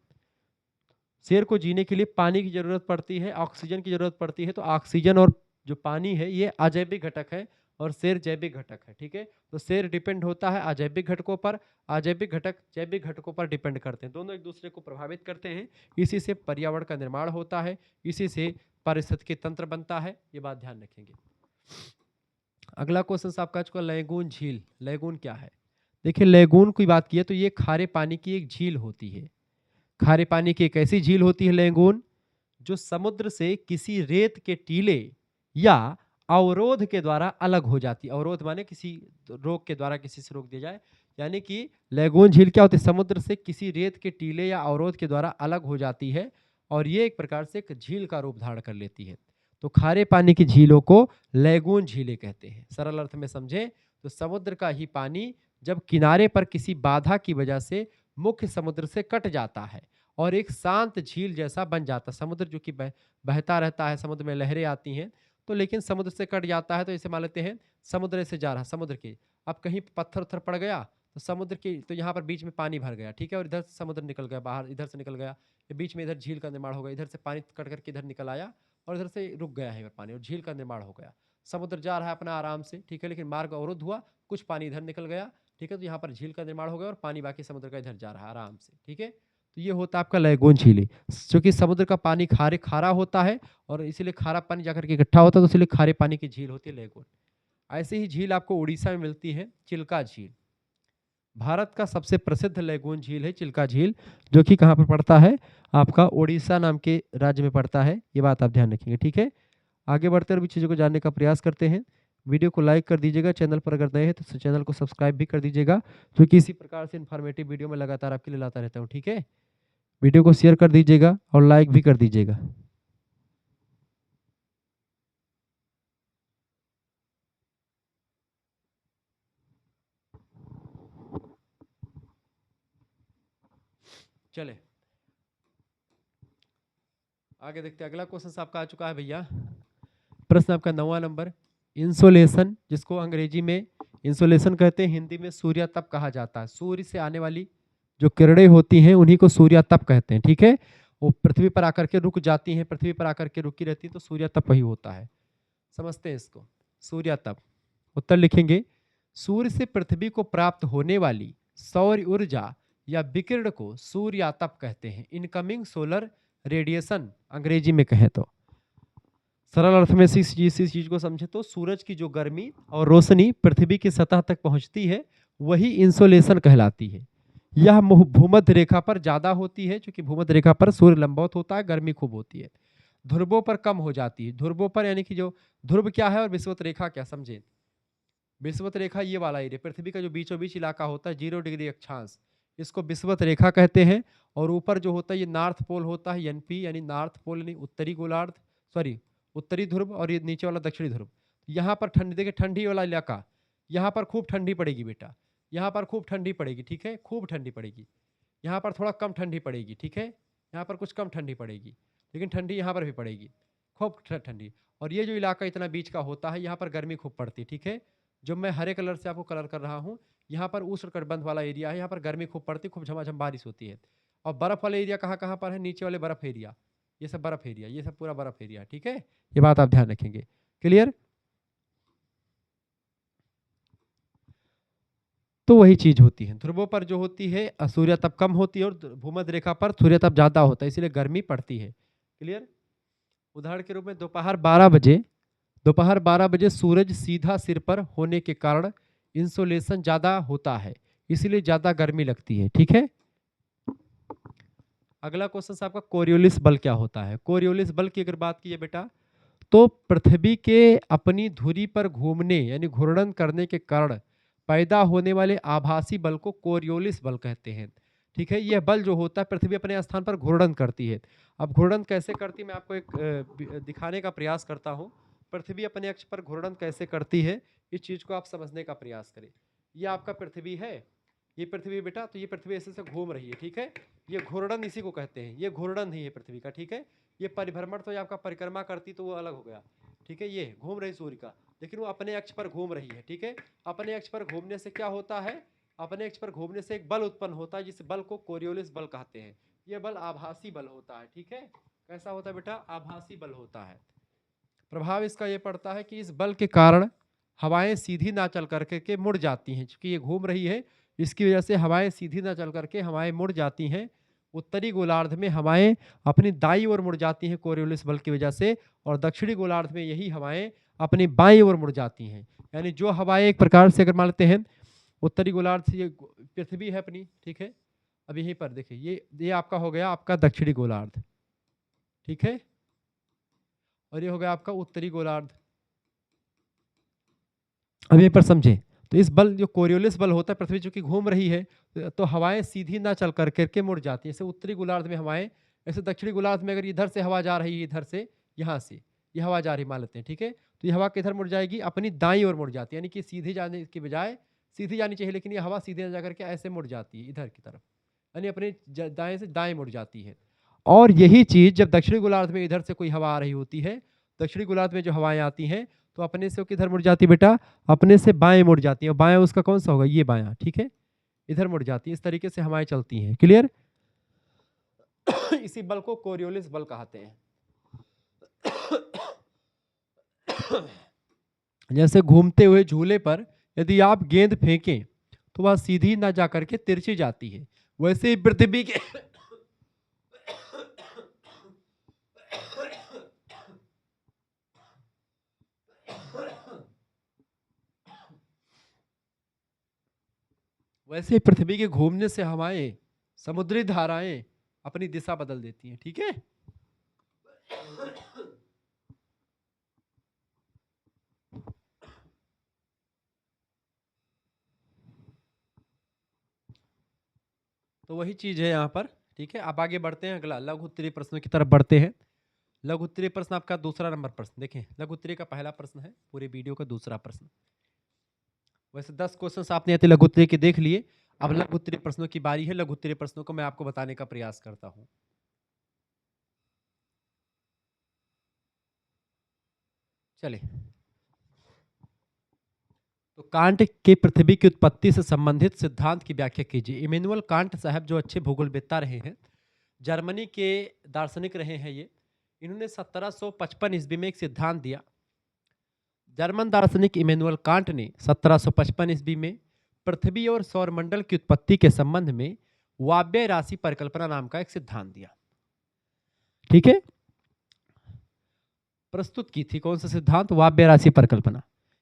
Speaker 1: शेर को जीने के लिए पानी की जरूरत पड़ती है, ऑक्सीजन की जरूरत पड़ती है, तो ऑक्सीजन और जो पानी है ये अजैविक घटक है, और शेर जैविक घटक है। ठीक है, तो शेर डिपेंड होता है अजैविक घटकों पर, अजैविक घटक जैविक घटकों पर डिपेंड करते हैं, दोनों एक दूसरे को प्रभावित करते हैं। इसी से पर्यावरण का निर्माण होता है, इसी से पारिस्थितिकी तंत्र बनता है, ये बात ध्यान रखेंगे। अगला क्वेश्चन आपका चुका लैगून झील। लैगून क्या है? देखिए, लैगून की बात की है तो ये खारे पानी की एक झील होती है। खारे पानी की एक ऐसी झील होती है लैगून, जो समुद्र से किसी रेत के टीले या अवरोध के द्वारा अलग हो जाती है। अवरोध माने किसी रोक के द्वारा किसी से रोक दिया जाए, यानी कि लैगून झील क्या होती है, समुद्र से किसी रेत के टीले या अवरोध के द्वारा अलग हो जाती है, और ये एक प्रकार से एक झील का रूप धारण कर लेती है। तो खारे पानी की झीलों को लैगून झीलें कहते हैं। सरल अर्थ में समझे तो समुद्र का ही पानी जब किनारे पर किसी बाधा की वजह से मुख्य समुद्र से कट जाता है और एक शांत झील जैसा बन जाता है। समुद्र जो कि बहता रहता है, समुद्र में लहरें आती हैं, तो लेकिन समुद्र से कट जाता है, तो इसे मान लेते हैं समुद्र से जा रहा, समुद्र के अब कहीं पत्थर उत्थर पड़ गया, तो समुद्र के तो यहाँ पर बीच में पानी भर गया। ठीक है, और इधर से समुद्र निकल गया बाहर, इधर से निकल गया, बीच में इधर झील का निर्माण हो गया, इधर से पानी कट करके इधर निकल आया, और इधर से रुक गया है पानी, और झील का निर्माण हो गया। समुद्र जा रहा है अपना आराम से, ठीक है, लेकिन मार्ग अवरुद्ध हुआ, कुछ पानी इधर निकल गया, ठीक है, तो यहाँ पर झील का निर्माण हो गया, और पानी बाकी समुद्र का इधर जा रहा है आराम से। ठीक है, तो ये होता है आपका लैगून झीलें। क्योंकि समुद्र का पानी खारा होता है, और इसीलिए खारा पानी जाकर के इकट्ठा होता है, तो इसलिए खारे पानी की झील होती है लैगून। ऐसे ही झील आपको उड़ीसा में मिलती है, चिल्का झील। भारत का सबसे प्रसिद्ध लैगून झील है चिल्का झील, जो कि कहाँ पर पड़ता है, आपका उड़ीसा नाम के राज्य में पड़ता है। ये बात आप ध्यान रखेंगे। ठीक है, आगे बढ़ते हुए चीज़ों को जानने का प्रयास करते हैं। वीडियो को लाइक कर दीजिएगा, चैनल पर अगर नए हैं तो चैनल को सब्सक्राइब भी कर दीजिएगा, क्योंकि इसी प्रकार से इन्फॉर्मेटिव वीडियो में लगातार आपके लिए लाता रहता हूँ। ठीक है, वीडियो को शेयर कर दीजिएगा और लाइक भी कर दीजिएगा। चले आगे देखते हैं। अगला क्वेश्चन आपका आ चुका है भैया, प्रश्न आपका 9वां नंबर। इंसोलेशन, जिसको अंग्रेजी में इंसोलेशन कहते हैं हिंदी में सूर्यातप कहा जाता है। सूर्य से आने वाली जो किरणें होती हैं उन्हीं को सूर्यातप कहते हैं, ठीक है। वो पृथ्वी पर आकर के रुक जाती हैं, पृथ्वी पर आकर के रुकी रहती है, तो सूर्यातप वही होता है। समझते हैं इसको, सूर्यातप। उत्तर लिखेंगे, सूर्य से पृथ्वी को प्राप्त होने वाली सौर ऊर्जा या विकिरण को सूर्यातप कहते हैं। इनकमिंग सोलर रेडिएशन अंग्रेजी में कहें तो। सरल अर्थ में इस चीज को समझे तो सूरज की जो गर्मी और रोशनी पृथ्वी की सतह तक पहुंचती है वही इंसोलेशन कहलाती है। यह भूमध्य रेखा पर ज्यादा होती है, क्योंकि भूमध्य रेखा पर सूर्य लंबवत होता है, गर्मी खूब होती है। ध्रुवों पर कम हो जाती है। ध्रुवों पर यानी कि जो ध्रुव क्या है और विषुवत रेखा क्या, समझे। विषुवत रेखा ये वाला एरिया, पृथ्वी का जो बीचों बीच इलाका होता है 0 डिग्री अक्षांश, इसको विषुवत रेखा कहते हैं। और ऊपर जो होता है ये नॉर्थ पोल होता है, एनपी यानी नॉर्थ पोल यानी उत्तरी गोलार्ध, सॉरी उत्तरी ध्रुव, और ये नीचे वाला दक्षिणी ध्रुव। यहाँ पर ठंडी, देखिए ठंडी वाला इलाका, यहाँ पर खूब ठंडी पड़ेगी बेटा, यहाँ पर खूब ठंडी पड़ेगी, ठीक है, खूब ठंडी पड़ेगी। यहाँ पर थोड़ा कम ठंडी पड़ेगी, ठीक है, यहाँ पर कुछ कम ठंडी पड़ेगी, लेकिन ठंडी यहाँ पर भी पड़ेगी, खूब ठंडी। और ये जो इलाका इतना बीच का होता है यहाँ पर गर्मी खूब पड़ती है, ठीक है। जो मैं हरे कलर से आपको कलर कर रहा हूँ, यहाँ पर उष्णकटिबंध वाला एरिया है, यहाँ पर गर्मी खूब पड़ती है, खूब झमाझम बारिश होती है। और बर्फ वाले एरिया कहाँ कहाँ पर है, नीचे वाले बर्फ एरिया, ये सब बर्फ एरिया, ये सब पूरा बर्फ एरिया, ठीक है। ये बात आप ध्यान रखेंगे, क्लियर। तो वही चीज होती है, ध्रुवों पर जो होती है सूर्यातप कम होती है और भूमध्य रेखा पर सूर्यातप ज्यादा होता है, इसलिए गर्मी पड़ती है, क्लियर। उदाहरण के रूप में दोपहर 12 बजे सूरज सीधा सिर पर होने के कारण इंसोलेशन ज्यादा होता है, इसलिए ज्यादा गर्मी लगती है, ठीक है। अगला क्वेश्चन आपका कोरियोलिस बल क्या होता है। कोरियोलिस बल की अगर बात की बेटा, तो पृथ्वी के अपनी धुरी पर घूमने यानी घूर्णन करने के कारण पैदा होने वाले आभासी बल को कोरियोलिस बल कहते हैं, ठीक है। यह बल जो होता है पृथ्वी अपने स्थान पर घूर्णन करती है। अब घूर्णन कैसे करती है, मैं आपको एक दिखाने का प्रयास करता हूँ। पृथ्वी अपने अक्ष पर घूर्णन कैसे करती है, इस चीज को आप समझने का प्रयास करें। ये आपका पृथ्वी है, ये पृथ्वी बेटा, तो ये पृथ्वी ऐसे से घूम रही है, ठीक है। ये घूर्णन इसी को कहते हैं, ये घूर्णन नहीं है पृथ्वी का, ठीक है। ये परिभ्रमण तो ये आपका परिक्रमा करती तो वो अलग हो गया, ठीक है। ये घूम रही सूर्य का, लेकिन वो अपने अक्ष पर घूम रही है, ठीक है। अपने अक्ष पर घूमने से क्या होता है, अपने अक्ष पर घूमने से एक बल उत्पन्न होता है, जिस बल को कोरियोलिस बल कहते हैं। ये बल आभासी बल होता है, ठीक है। कैसा होता है बेटा, आभासी बल होता है। प्रभाव इसका ये पड़ता है कि इस बल के कारण हवाएं सीधी ना चल करके मुड़ जाती हैं, क्योंकि ये घूम रही है, इसकी वजह से हवाएं सीधी ना चल करके हवाएं मुड़ जाती हैं। उत्तरी गोलार्ध में हवाएं अपनी दाईं ओर मुड़ जाती हैं कोरियोलिस बल की वजह से, और दक्षिणी गोलार्ध में यही हवाएं अपनी बाईं ओर मुड़ जाती हैं। यानी जो हवाएं एक प्रकार से अगर मान लेते हैं उत्तरी गोलार्ध से, ये पृथ्वी है अपनी, ठीक है। अब यहीं पर देखिए, ये आपका हो गया आपका दक्षिणी गोलार्ध, ठीक है, और ये हो गया आपका उत्तरी गोलार्ध। अब यहीं पर समझे, तो इस बल जो कोरियोलिस बल होता है, पृथ्वी चूंकि घूम रही है तो हवाएं सीधी ना चल करके मुड़ जाती है। जैसे उत्तरी गोलार्ध में हवाएं, ऐसे दक्षिणी गोलार्ध में अगर इधर से हवा जा रही है, इधर से यहाँ से ये हवा जा रही मान लेते हैं, ठीक है, तो ये हवा किधर मुड़ जाएगी, अपनी दाईं ओर मुड़ जाती है। यानी कि सीधी जाने की बजाय सीधी जानी चाहिए, लेकिन ये हवा सीधे ना जा करके ऐसे मुड़ जाती है इधर की तरफ, यानी अपने दाएं से दाएं मुड़ जाती है। और यही चीज जब दक्षिणी गोलार्ध में इधर से कोई हवा आ रही होती है, दक्षिणी गोलार्ध में जो हवाएं आती हैं तो अपने से किधर मुड़ जाती है बेटा, अपने से बाएं मुड़ जाती है। बाएं उसका कौन सा होगा, ये बायां, ठीक है, इधर मुड़ जाती है। इस तरीके से हवाएं चलती हैं, क्लियर। इसी बल को कोरियोलिस बल कहते हैं। जैसे घूमते हुए झूले पर यदि आप गेंद फेंकें तो वह सीधी ना जाकर के तिरछी जाती है, वैसे ही पृथ्वी के वैसे ही पृथ्वी के घूमने से हवाएं, समुद्री धाराएं अपनी दिशा बदल देती हैं, ठीक है। तो वही चीज है यहाँ पर, ठीक है। अब आगे बढ़ते हैं, अगला लघु उत्तरीय प्रश्नों की तरफ बढ़ते हैं। लघु उत्तरीय प्रश्न आपका दूसरा नंबर प्रश्न देखें। लघु उत्तरीय का पहला प्रश्न है पूरे वीडियो का दूसरा प्रश्न। वैसे 10 क्वेश्चन आपने यहाँ लघु उत्तरीय के देख लिए, अब लघु उत्तरीय प्रश्नों की बारी है। लघु उत्तरीय प्रश्नों को मैं आपको बताने का प्रयास करता हूँ। चले, तो कांट के पृथ्वी की उत्पत्ति से संबंधित सिद्धांत की व्याख्या कीजिए। इमैनुअल कांट साहब जो अच्छे भूगोलवेत्ता रहे हैं, जर्मनी के दार्शनिक रहे हैं ये। इन्होंने 1755 ईस्वी में एक सिद्धांत दिया। जर्मन दार्शनिक इमैनुअल कांट ने 1755 ईस्वी में पृथ्वी और सौरमंडल की उत्पत्ति के संबंध में वायव्य राशि परिकल्पना नाम का एक सिद्धांत दिया। ठीक है, प्रस्तुत की थी कौन सा सिद्धांत? वायव्य राशि परिकल्पना।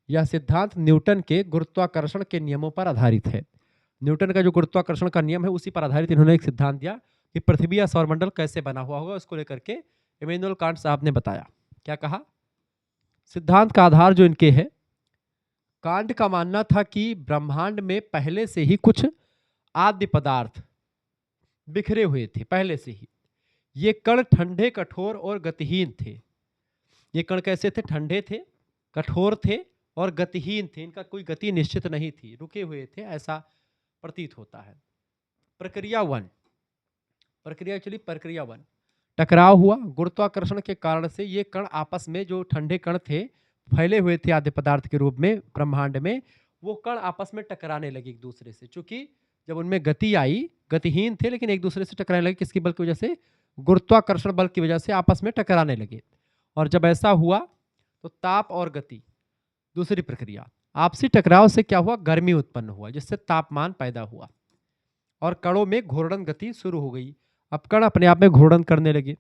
Speaker 1: यह सिद्धांत न्यूटन के गुरुत्वाकर्षण के नियमों पर आधारित है। न्यूटन का जो गुरुत्वाकर्षण का नियम है उसी पर आधारित इन्होंने एक सिद्धांत दिया कि पृथ्वी या सौरमंडल कैसे बना हुआ होगा, उसको लेकर के इमैनुअल कांट साहब ने बताया। क्या कहा? सिद्धांत का आधार जो इनके है, कांट का मानना था कि ब्रह्मांड में पहले से ही कुछ आद्य पदार्थ बिखरे हुए थे, पहले से ही। ये कण ठंडे, कठोर और गतिहीन थे। ये कण कैसे थे? ठंडे थे, कठोर थे और गतिहीन थे। इनका कोई गति निश्चित नहीं थी, रुके हुए थे, ऐसा प्रतीत होता है। प्रक्रिया 1, प्रक्रिया 1, टकराव हुआ। गुरुत्वाकर्षण के कारण से ये कण आपस में, जो ठंडे कण थे फैले हुए थे आद्य पदार्थ के रूप में ब्रह्मांड में, वो कण आपस में टकराने लगे एक दूसरे से। चूंकि जब उनमें गति आई, गतिहीन थे लेकिन एक दूसरे से टकराने लगे। किसकी बल की वजह से? गुरुत्वाकर्षण बल की वजह से आपस में टकराने लगे। और जब ऐसा हुआ तो ताप और गति, दूसरी प्रक्रिया, आपसी टकराव से क्या हुआ? गर्मी उत्पन्न हुआ, जिससे तापमान पैदा हुआ और कणों में घूर्णन गति शुरू हो गई। अब कण अपने आप में घूर्णन करने लगे।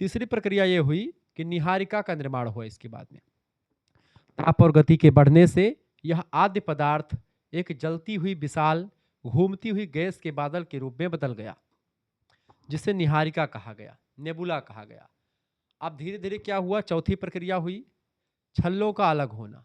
Speaker 1: तीसरी प्रक्रिया यह हुई कि निहारिका का निर्माण हुआ। इसके बाद में ताप और गति के बढ़ने से यह आद्य पदार्थ एक जलती हुई विशाल घूमती हुई गैस के बादल के रूप में बदल गया, जिसे निहारिका कहा गया, नेबुला कहा गया। अब धीरे धीरे क्या हुआ? चौथी प्रक्रिया हुई, छल्लों का अलग होना।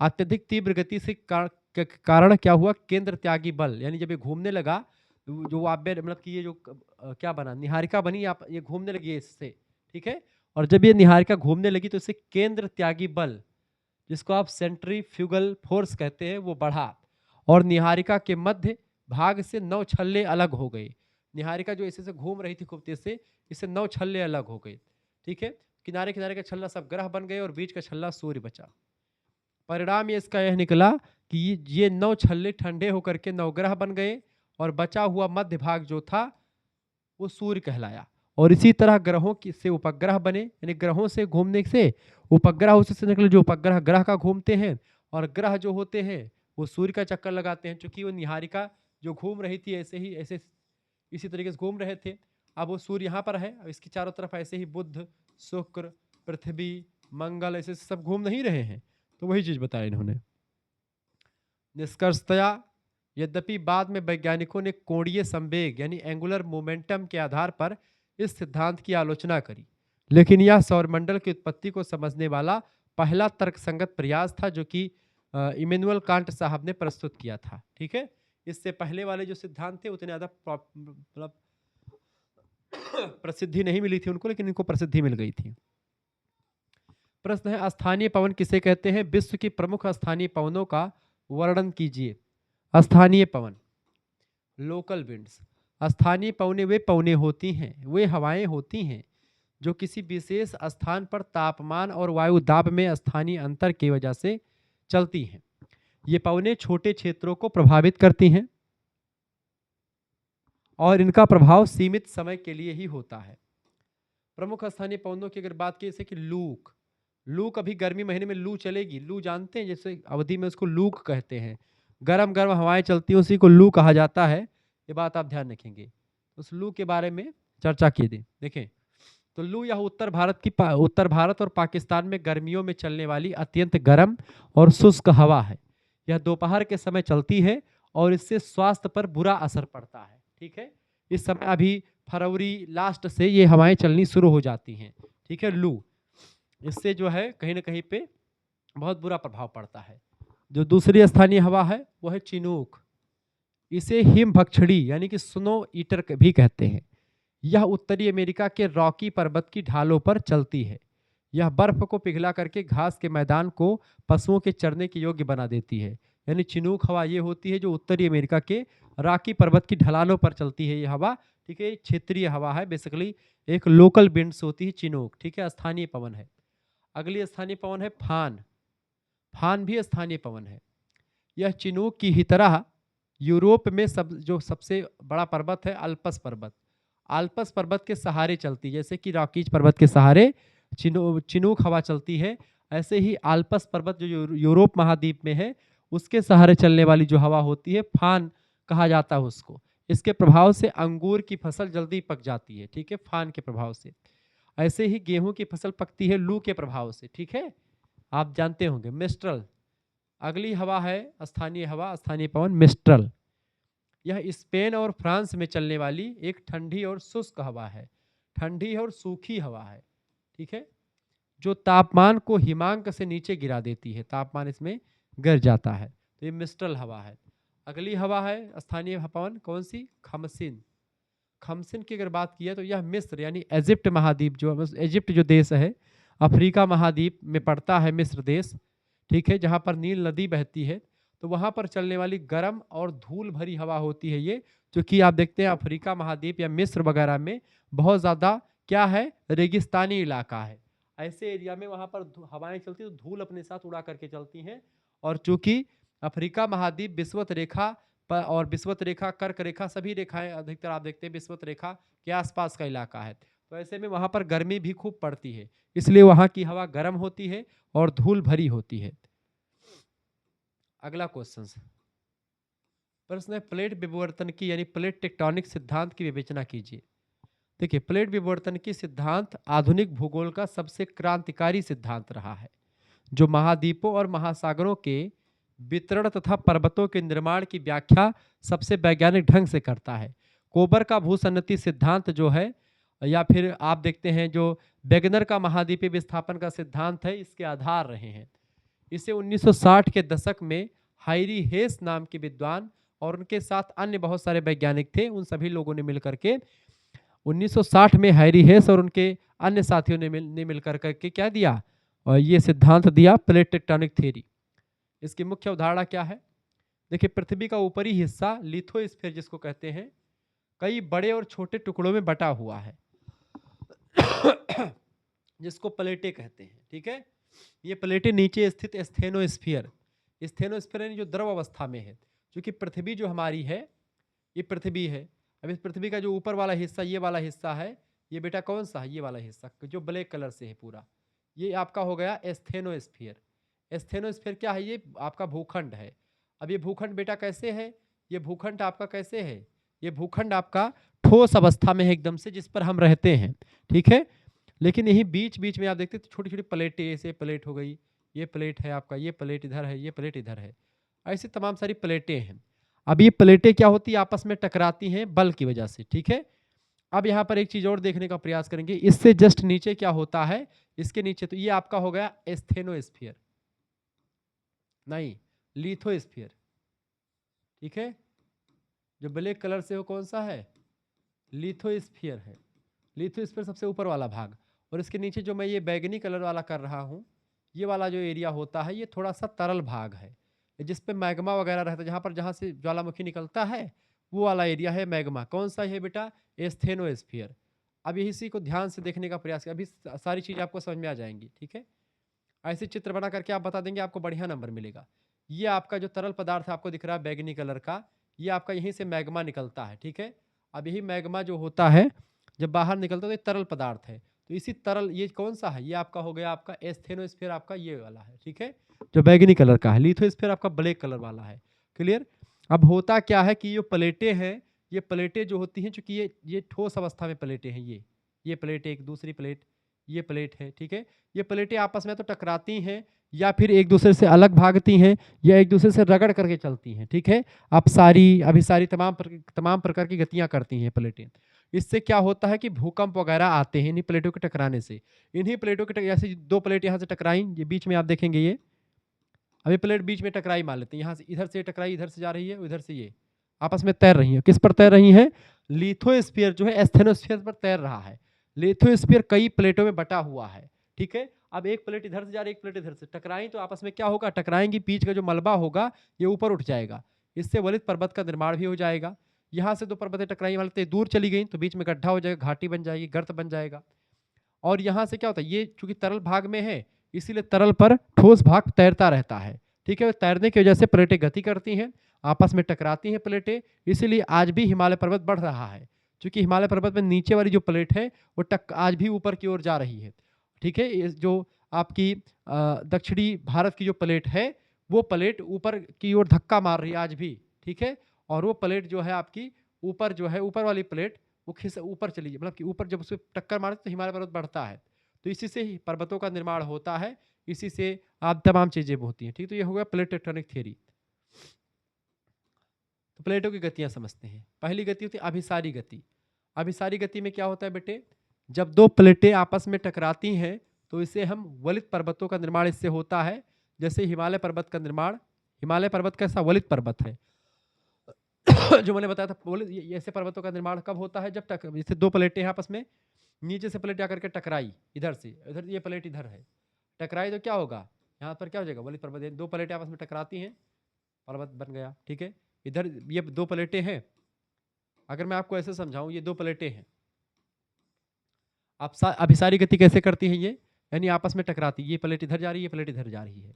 Speaker 1: अत्यधिक तीव्र गति से कारण क्या हुआ? केंद्र त्यागी बल, यानी जब ये घूमने लगा, जो वायव्य मतलब कि ये जो क्या बना, निहारिका बनी, आप ये घूमने लगी इससे, ठीक है। और जब ये निहारिका घूमने लगी तो इससे केंद्र त्यागी बल, जिसको आप सेंट्रीफ्यूगल फोर्स कहते हैं, वो बढ़ा और निहारिका के मध्य भाग से 9 छल्ले अलग हो गए। निहारिका जो ऐसे से घूम रही थी खूब तेज से, इससे 9 छल्ले अलग हो गए, ठीक है। किनारे किनारे का छल्ला सब ग्रह बन गए और बीच का छल्ला सूर्य बचा। परिणाम ये इसका यह निकला कि ये 9 छल्ले ठंडे होकर के 9 ग्रह बन गए और बचा हुआ मध्य भाग जो था वो सूर्य कहलाया। और इसी तरह ग्रहों से उपग्रह बने, यानी ग्रहों से घूमने से उपग्रह उससे निकले, जो उपग्रह ग्रह का घूमते हैं, और ग्रह जो होते हैं वो सूर्य का चक्कर लगाते हैं। चूंकि वो निहारिका जो घूम रही थी ऐसे इसी तरीके से घूम रहे थे। अब वो सूर्य यहाँ पर है, अब इसकी चारों तरफ ऐसे ही बुध, शुक्र, पृथ्वी, मंगल ऐसे सब घूम नहीं रहे हैं। तो वही चीज बताया इन्होंने। निष्कर्षतया यद्यपि बाद में वैज्ञानिकों ने कोणीय संवेग यानी एंगुलर मोमेंटम के आधार पर इस सिद्धांत की आलोचना करी, लेकिन यह सौरमंडल की उत्पत्ति को समझने वाला पहला तर्कसंगत प्रयास था जो कि इमैनुअल कांट साहब ने प्रस्तुत किया था। ठीक है, इससे पहले वाले जो सिद्धांत थे उतने ज़्यादा मतलब प्रसिद्धि नहीं मिली थी उनको, लेकिन इनको प्रसिद्धि मिल गई थी। प्रश्न है, स्थानीय पवन किसे कहते हैं? विश्व की प्रमुख स्थानीय पवनों का वर्णन कीजिए। स्थानीय पवन, लोकल विंड्स। स्थानीय पवनें वे पवनें होती हैं, वे हवाएं होती हैं जो किसी विशेष स्थान पर तापमान और वायु दाब में स्थानीय अंतर की वजह से चलती हैं। ये पवनें छोटे क्षेत्रों को प्रभावित करती हैं और इनका प्रभाव सीमित समय के लिए ही होता है। प्रमुख स्थानीय पवनों की अगर बात की, जैसे कि लू अभी गर्मी महीने में लू चलेगी। लू जानते हैं, जैसे अवधि में उसको लू कहते हैं। गर्म गर्म हवाएं चलती हैं, उसी को लू कहा जाता है। ये बात आप ध्यान रखेंगे। उस लू के बारे में चर्चा की थी। देखें तो लू यह उत्तर भारत और पाकिस्तान में गर्मियों में चलने वाली अत्यंत गर्म और शुष्क हवा है। यह दोपहर के समय चलती है और इससे स्वास्थ्य पर बुरा असर पड़ता है। ठीक है, इस समय अभी फरवरी लास्ट से ये हवाएं चलनी शुरू हो जाती हैं। ठीक है, लू, इससे जो है कहीं ना कहीं पे बहुत बुरा प्रभाव पड़ता है। जो दूसरी स्थानीय हवा है वो है चिनूक। इसे हिमभक्षणी यानी कि स्नो ईटर भी कहते हैं। यह उत्तरी अमेरिका के रॉकी पर्वत की ढालों पर चलती है। यह बर्फ को पिघला करके घास के मैदान को पशुओं के चरने के योग्य बना देती है। यानी चिनूक हवा ये होती है जो उत्तरी अमेरिका के रॉकी पर्वत की ढलानों पर चलती है ये हवा। ठीक है, क्षेत्रीय हवा है, बेसिकली एक लोकल विंड्स होती है चिनूक। ठीक है, स्थानीय पवन है। अगली स्थानीय पवन है फान। फान भी स्थानीय पवन है। यह चिनूक की ही तरह यूरोप में जो सबसे बड़ा पर्वत है अल्पस पर्वत, आल्पस पर्वत के सहारे चलती है। जैसे कि रॉकीज पर्वत के सहारे चिनूक हवा चलती है, ऐसे ही आल्पस पर्वत जो यूरोप महाद्वीप में है उसके सहारे चलने वाली जो हवा होती है फान कहा जाता है उसको। इसके प्रभाव से अंगूर की फसल जल्दी पक जाती है, ठीक है, फान के प्रभाव से। ऐसे ही गेहूं की फसल पकती है लू के प्रभाव से, ठीक है, आप जानते होंगे। मिस्ट्रल, अगली हवा है स्थानीय हवा, स्थानीय पवन मिस्ट्रल। यह स्पेन और फ्रांस में चलने वाली एक ठंडी और शुष्क हवा है, ठंडी और सूखी हवा है, ठीक है, जो तापमान को हिमांक से नीचे गिरा देती है, तापमान इसमें गिर जाता है, तो ये मिस्ट्रल हवा है। अगली हवा है स्थानीय पवन कौन सी, खमसिन। खमसिन की अगर बात की है तो यह मिस्र यानी इजिप्ट महाद्वीप, जो इजिप्ट जो देश है अफ्रीका महाद्वीप में पड़ता है मिस्र देश, ठीक है, जहाँ पर नील नदी बहती है, तो वहाँ पर चलने वाली गर्म और धूल भरी हवा होती है ये, जो कि आप देखते हैं अफ्रीका महाद्वीप या मिस्र वगैरह में बहुत ज़्यादा क्या है, रेगिस्तानी इलाका है। ऐसे एरिया में वहाँ पर हवाएं चलती तो धूल अपने साथ उड़ा करके चलती हैं। और चूंकि अफ्रीका महाद्वीप विषुवत रेखा और विषुवत रेखा, कर्क रेखा, सभी रेखाएं अधिकतर आप देखते हैं विषुवत रेखा के आसपास का इलाका है, तो ऐसे में वहाँ पर गर्मी भी खूब पड़ती है, इसलिए वहाँ की हवा गर्म होती है और धूल भरी होती है। अगला क्वेश्चन, प्रश्न है प्लेट विवर्तन की यानी प्लेट टेक्टोनिक सिद्धांत की विवेचना कीजिए। देखिए, प्लेट विवर्तन की सिद्धांत आधुनिक भूगोल का सबसे क्रांतिकारी सिद्धांत रहा है, जो महाद्वीपों और महासागरों के वितरण तथा पर्वतों के निर्माण की व्याख्या सबसे वैज्ञानिक ढंग से करता है। कोबर का भूसन्नति सिद्धांत जो है, या फिर आप देखते हैं जो वेगनर का महाद्वीपीय विस्थापन का सिद्धांत है, इसके आधार रहे हैं। इसे 1960 के दशक में हायरी हेस नाम के विद्वान और उनके साथ अन्य बहुत सारे वैज्ञानिक थे, उन सभी लोगों ने मिलकर के 1960 में हैरी हेस और उनके अन्य साथियों ने मिलकर के क्या दिया, और ये सिद्धांत दिया प्लेट टेक्टोनिक थ्योरी। इसकी मुख्य अवधारणा क्या है, देखिए, पृथ्वी का ऊपरी हिस्सा लिथोस्फीयर जिसको कहते हैं, कई बड़े और छोटे टुकड़ों में बटा हुआ है जिसको प्लेटें कहते हैं, ठीक है। ये प्लेटें नीचे स्थित स्थेनोस्फीयर, स्थेनोस्फीयर यानी जो द्रव अवस्था में है, क्योंकि पृथ्वी जो हमारी है ये पृथ्वी है। अब इस पृथ्वी का जो ऊपर वाला हिस्सा, ये वाला हिस्सा है, ये बेटा कौन सा है, ये वाला हिस्सा जो ब्लैक कलर से है पूरा, ये आपका हो गया स्थेनोस्फीयर। स्थेनोस्फीयर क्या है, ये आपका भूखंड है। अब ये भूखंड बेटा कैसे है, ये भूखंड आपका कैसे है, ये भूखंड आपका ठोस अवस्था में है एकदम से, जिस पर हम रहते हैं, ठीक है। लेकिन यही बीच बीच में आप देखते हैं छोटी छोटी प्लेटें, ऐसे प्लेट हो गई, ये प्लेट है आपका, ये प्लेट इधर है, ये प्लेट इधर है, ऐसी तमाम सारी प्लेटें हैं। अब ये प्लेटें क्या होती है, आपस में टकराती हैं बल की वजह से, ठीक है। अब यहाँ पर एक चीज और देखने का प्रयास करेंगे, इससे जस्ट नीचे क्या होता है, इसके नीचे, तो ये आपका हो गया स्थेनोस्फीयर, नहीं लिथोस्फीयर, ठीक है। जो ब्लैक कलर से हो कौन सा है, लिथोस्फीयर है, लिथोस्फीयर सबसे ऊपर वाला भाग। और इसके नीचे जो मैं ये बैगनी कलर वाला कर रहा हूँ, ये वाला जो एरिया होता है, ये थोड़ा सा तरल भाग है, जिस पे मैग्मा वगैरह रहता है, जहाँ से ज्वालामुखी निकलता है, वो वाला एरिया है मैग्मा। कौन सा है बेटा, स्थेनोस्फीयर। अब इसी को ध्यान से देखने का प्रयास करें, अभी सारी चीज़ आपको समझ में आ जाएंगी, ठीक है। ऐसे चित्र बना करके आप बता देंगे, आपको बढ़िया नंबर मिलेगा। ये आपका जो तरल पदार्थ आपको दिख रहा है बैगनी कलर का, ये आपका यहीं से मैग्मा निकलता है, ठीक है। अब यही मैग्मा जो होता है जब बाहर निकलता है तो ये तरल पदार्थ है, तो इसी तरल, ये कौन सा है, ये आपका हो गया आपका स्थेनोस्फीयर, आपका ये वाला है, ठीक है, जो बैगनी कलर का है। लिथोस्फीयर आपका ब्लैक कलर वाला है, क्लियर। अब होता क्या है कि ये प्लेटें हैं, ये प्लेटें जो होती हैं, चूंकि ये ठोस अवस्था में प्लेटें हैं, ये प्लेट, एक दूसरी प्लेट, ये प्लेट है, ठीक है। ये प्लेटें आपस में तो टकराती हैं या फिर एक दूसरे से अलग भागती हैं या एक दूसरे से रगड़ करके चलती हैं, ठीक है। अब सारी तमाम प्रकार की गतियां करती हैं प्लेटें। इससे क्या होता है कि भूकंप वगैरह आते हैं इन्हीं प्लेटों के टकराने से। इन्हीं प्लेटों के जैसे दो प्लेट यहाँ से टकराई, ये बीच में आप देखेंगे, ये अभी प्लेट बीच में टकराई, मान लेते हैं यहाँ से, इधर से टकराई, इधर से जा रही है, उधर से ये आपस में तैर रही है। किस पर तैर रही है, लिथोस्फीयर जो है स्थेनोस्फीयर पर तैर रहा है। लिथोस्फीयर कई प्लेटों में बटा हुआ है, ठीक है। अब एक प्लेट इधर से जा रही है, एक प्लेट इधर से, टकराई तो आपस में क्या होगा, टकराएंगी, बीच का जो मलबा होगा ये ऊपर उठ जाएगा, इससे वलित पर्वत का निर्माण भी हो जाएगा। यहाँ से दो पर्वतें टकराई, मान लेते दूर चली गई तो बीच में गड्ढा हो जाएगा, घाटी बन जाएगी, गर्त बन जाएगा। और यहाँ से क्या होता है, ये चूंकि तरल भाग में है इसीलिए तरल पर ठोस भाग तैरता रहता है, ठीक है। तैरने की वजह से प्लेटें गति करती हैं, आपस में टकराती हैं प्लेटें, इसीलिए आज भी हिमालय पर्वत बढ़ रहा है। क्योंकि हिमालय पर्वत में नीचे वाली जो प्लेट है वो आज भी ऊपर की ओर जा रही है। ठीक है। जो आपकी दक्षिणी भारत की जो प्लेट है वो प्लेट ऊपर की ओर धक्का मार रही है आज भी। ठीक है। और वो प्लेट जो है आपकी ऊपर जो है, ऊपर वाली प्लेट वो खिस ऊपर चली मतलब कि ऊपर जब उसे टक्कर मारती तो हिमालय पर्वत बढ़ता है। तो इसी से ही पर्वतों का निर्माण होता है, इसी से आप तमाम चीजें होती हैं। ठीक। तो ये हो गया प्लेट टेक्टोनिक थ्योरी। तो प्लेटों की गतियां समझते हैं। पहली गति होती है अभिसारी गति। अभिसारी गति में क्या होता है बेटे, जब दो प्लेटें आपस में टकराती हैं तो इसे हम वलित पर्वतों का निर्माण इससे होता है। जैसे हिमालय पर्वत का निर्माण, हिमालय पर्वत कैसा वलित पर्वत है जो मैंने बताया था, ऐसे पर्वतों का निर्माण कब होता है, जब जैसे दो प्लेटें हैं आपस में, नीचे से प्लेट आकर के टकराई, इधर से इधर, ये प्लेट इधर है, टकराई तो क्या होगा, यहाँ पर क्या हो जाएगा, वलित पर्वत। दो प्लेटें आपस में टकराती हैं, पर्वत बन गया। ठीक है। इधर ये दो प्लेटें हैं, अगर मैं आपको ऐसे समझाऊं, ये दो प्लेटें हैं, अभिसारी गति कैसे करती है ये, यानी आपस में टकराती, ये प्लेट इधर जा रही है, ये प्लेट इधर जा रही है,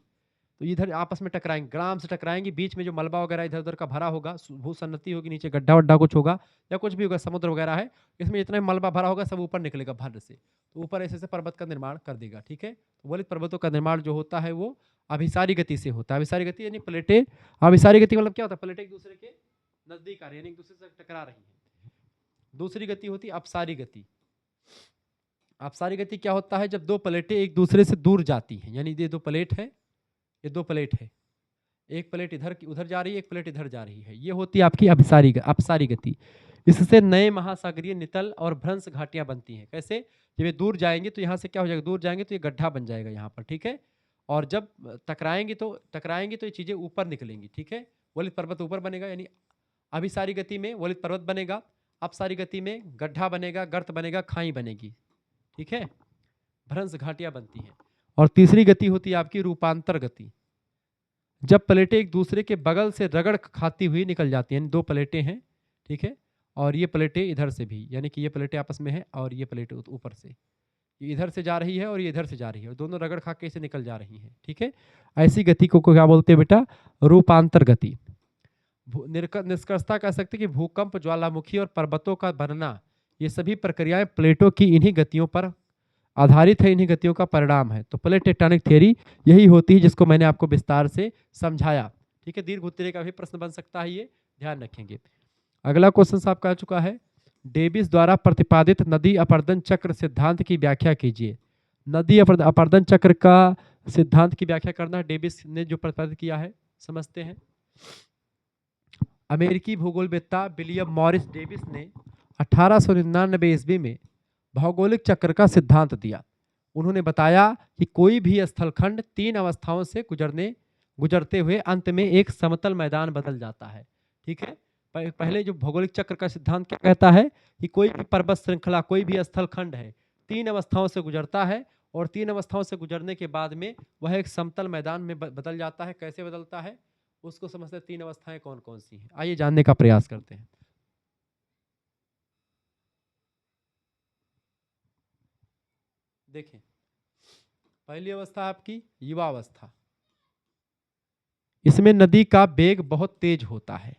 Speaker 1: तो इधर आपस में टकराएंगे, ग्राम से टकराएंगे, बीच में जो मलबा वगैरह इधर उधर का भरा होगा, भूसन्नति होगी, नीचे गड्ढा वड्ढा कुछ होगा या कुछ भी होगा, समुद्र वगैरह है, इसमें जितना मलबा भरा होगा सब ऊपर निकलेगा भर से, तो ऊपर ऐसे पर्वत का निर्माण कर देगा। ठीक है। तो वलित पर्वतों का निर्माण जो होता है वो अभिसारी गति से होता है। अभिसारी गति यानी प्लेटें, अभिसारी गति मतलब क्या होता है, प्लेटें एक दूसरे के नजदीक आ रही है, यानी एक दूसरे से टकरा रही है। दूसरी गति होती है अपसारी गति। अपसारी गति क्या होता है, जब दो प्लेटें एक दूसरे से दूर जाती हैं, यानी ये दो प्लेट है, ये दो प्लेट है, एक प्लेट इधर की उधर जा रही है, एक प्लेट इधर जा रही है, ये होती है आपकी अपसारी गति। इससे नए महासागरीय नितल और भ्रंश घाटियां बनती हैं। कैसे, जब ये दूर जाएंगे तो यहाँ से क्या हो जाएगा, दूर जाएंगे तो ये गड्ढा बन जाएगा यहाँ पर। ठीक है। और जब टकराएंगे तो ये चीजें ऊपर निकलेंगी। ठीक है। वलित पर्वत ऊपर बनेगा, यानी अभिसारी गति में वलित पर्वत बनेगा, अपसारी गति में गड्ढा बनेगा, गर्त बनेगा, खाई बनेगी। ठीक है। भ्रंश घाटियां बनती हैं। और तीसरी गति होती है आपकी रूपांतर गति। जब प्लेटें एक दूसरे के बगल से रगड़ खाती हुई निकल जाती हैं, दो प्लेटें हैं, ठीक है, और ये प्लेटें इधर से भी, यानी कि ये प्लेटें आपस में हैं और ये प्लेटें ऊपर से, ये इधर से जा रही है और ये इधर से जा रही है, और दोनों रगड़ खा के इसे निकल जा रही हैं। ठीक है। ऐसी गति को क्या बोलते हैं बेटा, रूपांतर गति। निष्कर्षता कह सकते हैं कि भूकंप, ज्वालामुखी और पर्वतों का बनना, ये सभी प्रक्रियाएं प्लेटों की इन्हीं गतियों पर आधारित है, इन्हीं गतियों का परिणाम है। तो प्लेट टेक्टोनिक थ्योरी यही होती है जिसको मैंने आपको विस्तार से समझाया। ठीक है। दीर्घ उत्तरीय का भी प्रश्न बन सकता है, ये ध्यान रखेंगे। अगला क्वेश्चन आपका आ चुका है, डेविस द्वारा प्रतिपादित नदी अपर्दन चक्र सिद्धांत की व्याख्या कीजिए। नदी अपर्दन चक्र का सिद्धांत की व्याख्या करना डेविस ने जो प्रतिपादित किया है, समझते हैं। अमेरिकी भूगोलवेत्ता विलियम मॉरिस डेविस ने 1899 ईस्वी में भौगोलिक चक्र का सिद्धांत दिया। उन्होंने बताया कि कोई भी स्थलखंड तीन अवस्थाओं से गुजरते हुए अंत में एक समतल मैदान बदल जाता है। ठीक है। पहले जो भौगोलिक चक्र का सिद्धांत क्या कहता है कि कोई भी पर्वत श्रृंखला, कोई भी स्थलखंड है, तीन अवस्थाओं से गुजरता है, और तीन अवस्थाओं से गुजरने के बाद में वह एक समतल मैदान में बदल जाता है। कैसे बदलता है उसको समझते हैं। तीन अवस्थाएं कौन कौन सी हैं, आइए जानने का प्रयास करते हैं। देखें, पहली अवस्था आपकी युवा अवस्था। इसमें नदी का वेग बहुत तेज होता है।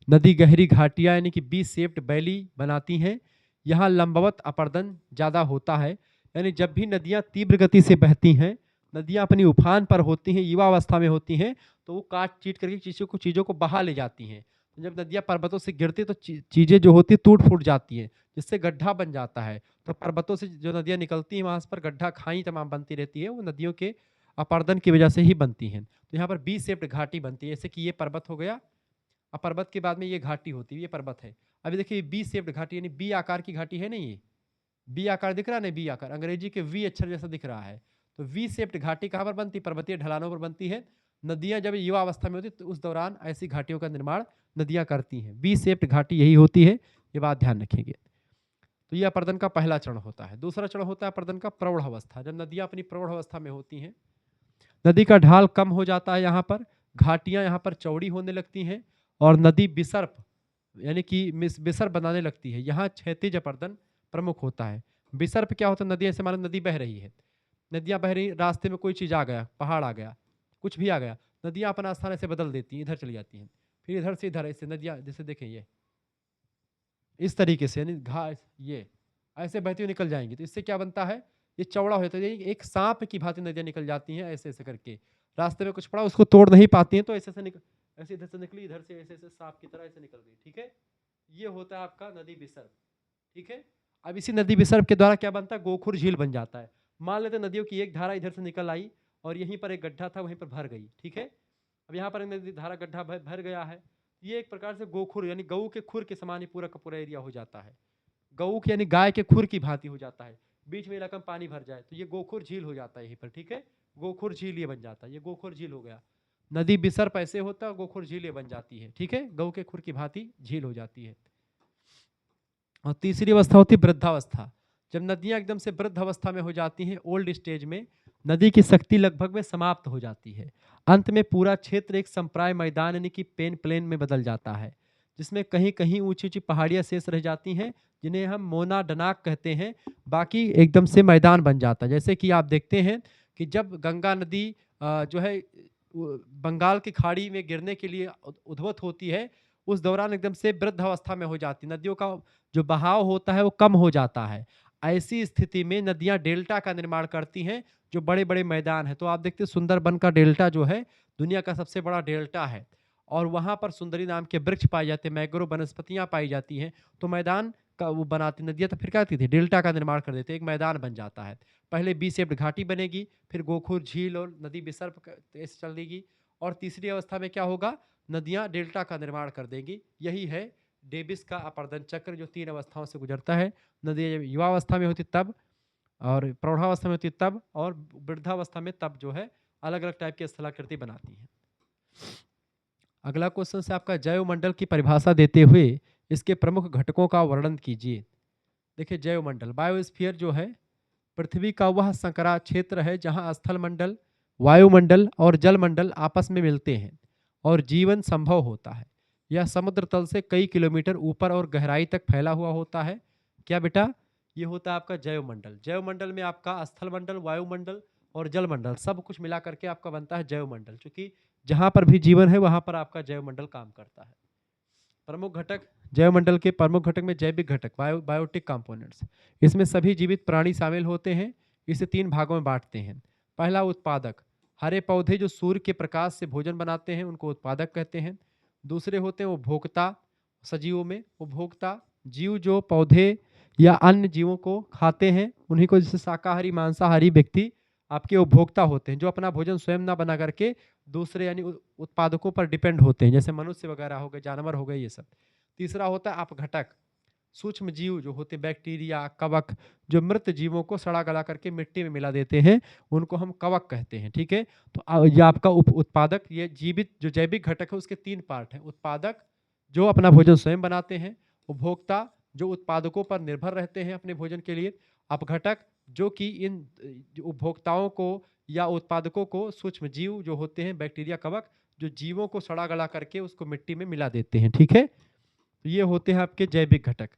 Speaker 1: नदी गहरी घाटियां यानी कि बी शेप्ड वैली बनाती हैं। यहाँ लंबवत अपर्दन ज़्यादा होता है, यानी जब भी नदियाँ तीव्र गति से बहती हैं, नदियाँ अपनी उफान पर होती हैं, युवा अवस्था में होती हैं, तो वो काट चीट करके चीज़ों को बहा ले जाती हैं। जब नदियाँ पर्वतों से गिरती तो चीज़ें जो होती टूट फूट जाती हैं, जिससे गड्ढा बन जाता है। तो पर्वतों से जो नदियाँ निकलती हैं वहाँ पर गड्ढा खाई तमाम बनती रहती है, वो नदियों के अपर्दन की वजह से ही बनती हैं। तो यहाँ पर बी शेप्ड घाटी बनती है, जैसे कि ये पर्वत हो गया, अब पर्वत के बाद में ये घाटी होती है, ये पर्वत है। अभी देखिए बी शेप्ड घाटी, यानी बी आकार की घाटी है, नहीं ये बी आकार दिख रहा है, नहीं बी आकार, अंग्रेजी के वी अक्षर जैसा दिख रहा है। तो वी शेप्ड घाटी कहाँ पर बनती है, पर्वतीय ढलानों पर बनती है। नदियाँ जब युवा अवस्था में होती है तो उस दौरान ऐसी घाटियों का निर्माण नदियाँ करती हैं। बी शेप्ड घाटी यही होती है, ये बात ध्यान रखेंगे। तो यह अपर्दन का पहला चरण होता है। दूसरा चरण होता है अपर्दन का प्रौढ़ अवस्था। जब नदियाँ अपनी प्रौढ़ अवस्था में होती हैं, नदी का ढाल कम हो जाता है, यहाँ पर घाटियाँ यहाँ पर चौड़ी होने लगती हैं, और नदी विसर्प यानी कि विसर्प बनाने लगती है। यहाँ क्षैतिज अपर्दन प्रमुख होता है। विसर्प क्या होता है, नदी ऐसे मान नदी बह रही है, नदियाँ बह रही, रास्ते में कोई चीज़ आ गया, पहाड़ आ गया, कुछ भी आ गया, नदियाँ अपना स्थान ऐसे बदल देती हैं, इधर चली जाती हैं, फिर इधर से इधर ऐसे नदियाँ, जैसे देखें ये इस तरीके से, यानी घास ये ऐसे बहती हुई निकल जाएंगी। तो इससे क्या बनता है, ये चौड़ा हो जाता है, एक सांप की भांति नदियाँ निकल जाती हैं ऐसे ऐसे करके। रास्ते में कुछ पड़ा, उसको तोड़ नहीं पाती हैं, तो ऐसे ऐसे ऐसे इधर से निकली, इधर से ऐसे ऐसे सांप की तरह ऐसे निकल गई। ठीक है, ये होता है आपका नदी विसर्ग। ठीक है, अब इसी नदी विसर्ग के द्वारा क्या बनता है, गोखुर झील बन जाता है। मान लेते नदियों की एक धारा इधर से निकल आई और यहीं पर एक गड्ढा था, वहीं पर भर गई। ठीक है, अब यहाँ पर एक नदी धारा गड्ढा भर गया है, ये एक प्रकार से गोखुर यानी गऊ के खुर के समान ही पूरा का पूरा एरिया हो जाता है। गऊ की यानी गाय के खुर की भांति हो जाता है, बीच में इलाका में पानी भर जाए तो ये गोखुर झील हो जाता है यहीं पर। ठीक है, गोखुर झील ये बन जाता है, ये गोखुर झील हो गया। नदी विसर्ग ऐसे होता है, गोखुर झील ये बन जाती है। ठीक है, गऊ के खुर की भांति झील हो जाती है। और तीसरी अवस्था होती है वृद्धावस्था। जब नदियां एकदम से वृद्ध अवस्था में हो जाती हैं, ओल्ड स्टेज में, नदी की शक्ति लगभग में समाप्त हो जाती है। अंत में पूरा क्षेत्र एक संप्राय मैदान यानी कि प्लेन में बदल जाता है, जिसमें कहीं कहीं ऊंची ऊंची पहाड़ियां शेष रह जाती हैं, जिन्हें हम मोना डनाक कहते हैं। बाकी एकदम से मैदान बन जाता है। जैसे कि आप देखते हैं कि जब गंगा नदी जो है बंगाल की खाड़ी में गिरने के लिए उद्भवत होती है, उस दौरान एकदम से वृद्ध अवस्था में हो जाती है, नदियों का जो बहाव होता है वो कम हो जाता है। ऐसी स्थिति में नदियां डेल्टा का निर्माण करती हैं, जो बड़े बड़े मैदान हैं। तो आप देखते हैं सुंदरबन का डेल्टा जो है दुनिया का सबसे बड़ा डेल्टा है, और वहां पर सुंदरी नाम के वृक्ष पाए जाते हैं, मैग्रो वनस्पतियां पाई जाती हैं। तो मैदान का वो बनाती नदियां, तो फिर क्या करती थी, डेल्टा का निर्माण कर देते, एक मैदान बन जाता है। पहले बी शेप्ड घाटी बनेगी, फिर गोखुर झील और नदी विसर्ग ऐसे चलेगी, और तीसरी अवस्था में क्या होगा, नदियां डेल्टा का निर्माण कर देंगी। यही है डेविस का अपर्दन चक्र, जो 3 अवस्थाओं से गुजरता है। नदियां जब युवावस्था में होती तब, और प्रौढ़ावस्था में होती तब, और वृद्धावस्था में तब जो है अलग अलग टाइप की स्थलाकृति बनाती है। अगला क्वेश्चन से आपका जैव मंडल की परिभाषा देते हुए इसके प्रमुख घटकों का वर्णन कीजिए। देखिए जैव मंडल, बायोस्फीयर जो है पृथ्वी का वह संकरा क्षेत्र है जहां स्थल मंडल, वायुमंडल और जल मंडल आपस में मिलते हैं और जीवन संभव होता है। यह समुद्र तल से कई किलोमीटर ऊपर और गहराई तक फैला हुआ होता है। क्या बेटा, ये होता है आपका जैव मंडल। जैव मंडल में आपका स्थल मंडल, वायुमंडल और जल मंडल सब कुछ मिला करके आपका बनता है जैव मंडल, क्योंकि जहां पर भी जीवन है वहां पर आपका जैव मंडल काम करता है। प्रमुख घटक, जैव मंडल के प्रमुख घटक में जैविक घटक, बायोटिक कंपोनेंट्स, इसमें सभी जीवित प्राणी शामिल होते हैं। इसे 3 भागों में बांटते हैं। पहला उत्पादक, हरे पौधे जो सूर्य के प्रकाश से भोजन बनाते हैं उनको उत्पादक कहते हैं। दूसरे होते हैं उपभोक्ता, सजीवों में उपभोक्ता, जीव जो पौधे या अन्य जीवों को खाते हैं उन्हीं को, जैसे शाकाहारी मांसाहारी व्यक्ति आपके उपभोक्ता होते हैं, जो अपना भोजन स्वयं ना बना करके दूसरे यानी उत्पादकों पर डिपेंड होते हैं, जैसे मनुष्य वगैरह हो गए, जानवर हो गए, ये सब। तीसरा होता है अपघटक, सूक्ष्म जीव जो होते हैं, बैक्टीरिया, कवक, जो मृत जीवों को सड़ा गला करके मिट्टी में मिला देते हैं, उनको हम कवक कहते हैं। ठीक है, तो ये आपका उत्पादक, ये जीवित जो जैविक घटक है उसके 3 पार्ट हैं। उत्पादक जो अपना भोजन स्वयं बनाते हैं, उपभोक्ता जो उत्पादकों पर निर्भर रहते हैं अपने भोजन के लिए, अपघटक जो कि इन उपभोक्ताओं को या उत्पादकों को, सूक्ष्म जीव जो होते हैं, बैक्टीरिया, कवक, जो जीवों को सड़ा गला करके उसको मिट्टी में मिला देते हैं। ठीक है, तो ये होते हैं आपके जैविक घटक।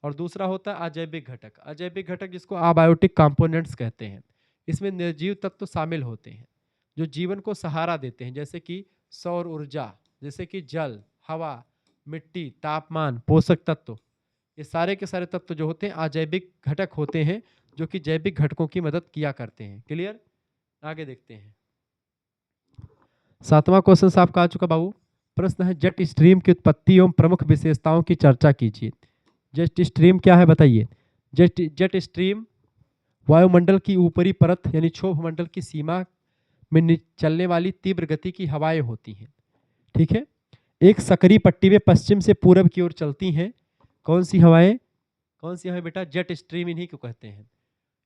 Speaker 1: और दूसरा होता है अजैविक घटक। अजैविक घटक जिसको अबायोटिक कंपोनेंट्स कहते हैं, इसमें निर्जीव तत्व शामिल होते हैं जो जीवन को सहारा देते हैं, जैसे कि सौर ऊर्जा, जैसे कि जल, हवा, मिट्टी, तापमान, पोषक तत्व, ये सारे के सारे तत्व जो होते हैं अजैविक घटक होते हैं, जो कि जैविक घटकों की मदद किया करते हैं। क्लियर, आगे देखते हैं। 7वां क्वेश्चन आपका आ चुका बाबू। प्रश्न है जेट स्ट्रीम की उत्पत्ति एवं प्रमुख विशेषताओं की चर्चा कीजिए। जेट स्ट्रीम क्या है बताइए। जेट स्ट्रीम वायुमंडल की ऊपरी परत यानी क्षोभ मंडल की सीमा में चलने वाली तीव्र गति की हवाएं होती हैं। ठीक है, एक सकरी पट्टी में पश्चिम से पूरब की ओर चलती हैं। कौन सी हवाएं, कौन सी हवाएं बेटा, जेट स्ट्रीम इन्हीं को कहते हैं।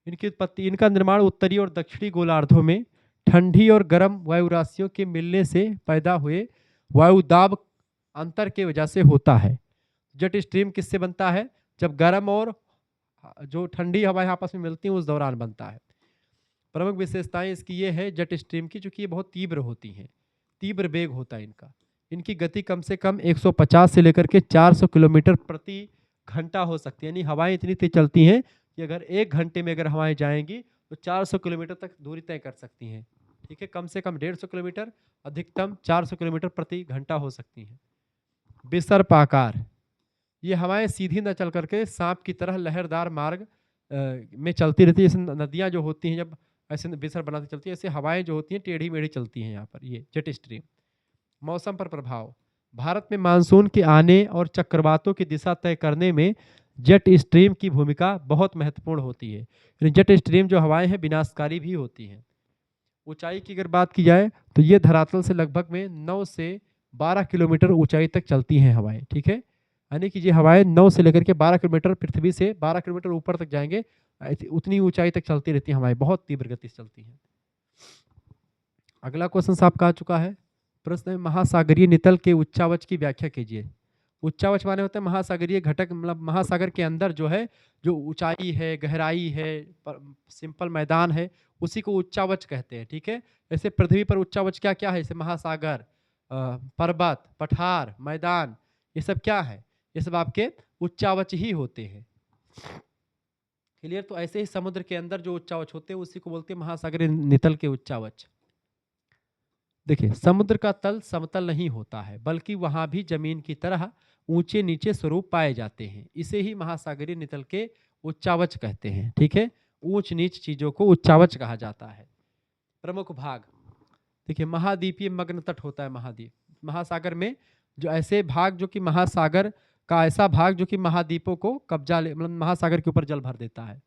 Speaker 1: इनकी उत्पत्ति, इनका निर्माण उत्तरी और दक्षिणी गोलार्धों में ठंडी और गर्म वायु राशियों के मिलने से पैदा हुए वायुदाब अंतर के वजह से होता है। जेट स्ट्रीम किससे बनता है, जब गर्म और जो ठंडी हवाएं आपस में मिलती हैं उस दौरान बनता है। प्रमुख विशेषताएं इसकी ये है जेट स्ट्रीम की, चूंकि ये बहुत तीव्र होती हैं, तीव्र वेग होता है इनका। इनकी गति कम से कम 150 से लेकर के 400 किलोमीटर प्रति घंटा हो सकती है। यानी हवाएं इतनी तेज चलती हैं कि अगर 1 घंटे में अगर हवाएं जाएंगी तो 400 किलोमीटर तक दूरी तय कर सकती हैं। ठीक है, कम से कम 150 किलोमीटर, अधिकतम 400 किलोमीटर प्रति घंटा हो सकती हैं। विसर्प आकार, ये हवाएं सीधी न चल करके सांप की तरह लहरदार मार्ग में चलती रहती है। जैसे नदियां जो होती हैं जब ऐसे विसर्प बनाती चलती है, ऐसे हवाएं जो होती हैं टेढ़ी मेढ़ी चलती हैं यहाँ पर, ये जेट स्ट्रीम। मौसम पर प्रभाव, भारत में मानसून के आने और चक्रवातों की दिशा तय करने में जेट स्ट्रीम की भूमिका बहुत महत्वपूर्ण होती है। जेट स्ट्रीम जो हवाएं हैं विनाशकारी भी होती हैं। ऊंचाई की अगर बात की जाए तो ये धरातल से लगभग में 9 से 12 किलोमीटर ऊंचाई तक चलती हैं हवाएं, ठीक है। यानी कि ये हवाएं 9 से लेकर के 12 किलोमीटर, पृथ्वी से 12 किलोमीटर ऊपर तक जाएंगे, उतनी ऊंचाई तक चलती रहती हैं हवाएं, बहुत तीव्र गति से चलती हैं। अगला क्वेश्चन आपका आ चुका है। प्रश्न है, महासागरीय नितल के उच्चावच की व्याख्या कीजिए। उच्चावच माने होते हैं महासागरीय घटक, मतलब महासागर के अंदर जो है, जो ऊंचाई है, गहराई है, सिंपल मैदान है, उसी को उच्चावच कहते हैं, ठीक है। ऐसे पृथ्वी पर उच्चावच क्या क्या है, जैसे महासागर, पर्वत, पठार, मैदान, ये सब क्या है, ये सब आपके उच्चावच ही होते हैं। क्लियर। तो ऐसे ही समुद्र के अंदर जो उच्चावच होते हैं उसी को बोलते हैं महासागरीय नितल के उच्चावच। देखिए, समुद्र का तल समतल नहीं होता है, बल्कि वहां भी जमीन की तरह ऊंचे नीचे स्वरूप पाए जाते हैं। इसे ही महासागरीय नितल के उच्चावच कहते हैं, ठीक है। ऊंच नीच चीजों को उच्चावच कहा जाता है। प्रमुख भाग, देखिए महाद्वीपीय मग्न तट होता है। महाद्वीप, महासागर में जो ऐसे भाग जो कि महासागर का ऐसा भाग जो कि महाद्वीपों को कब्जा ले, मतलब महासागर के ऊपर जल भर देता है,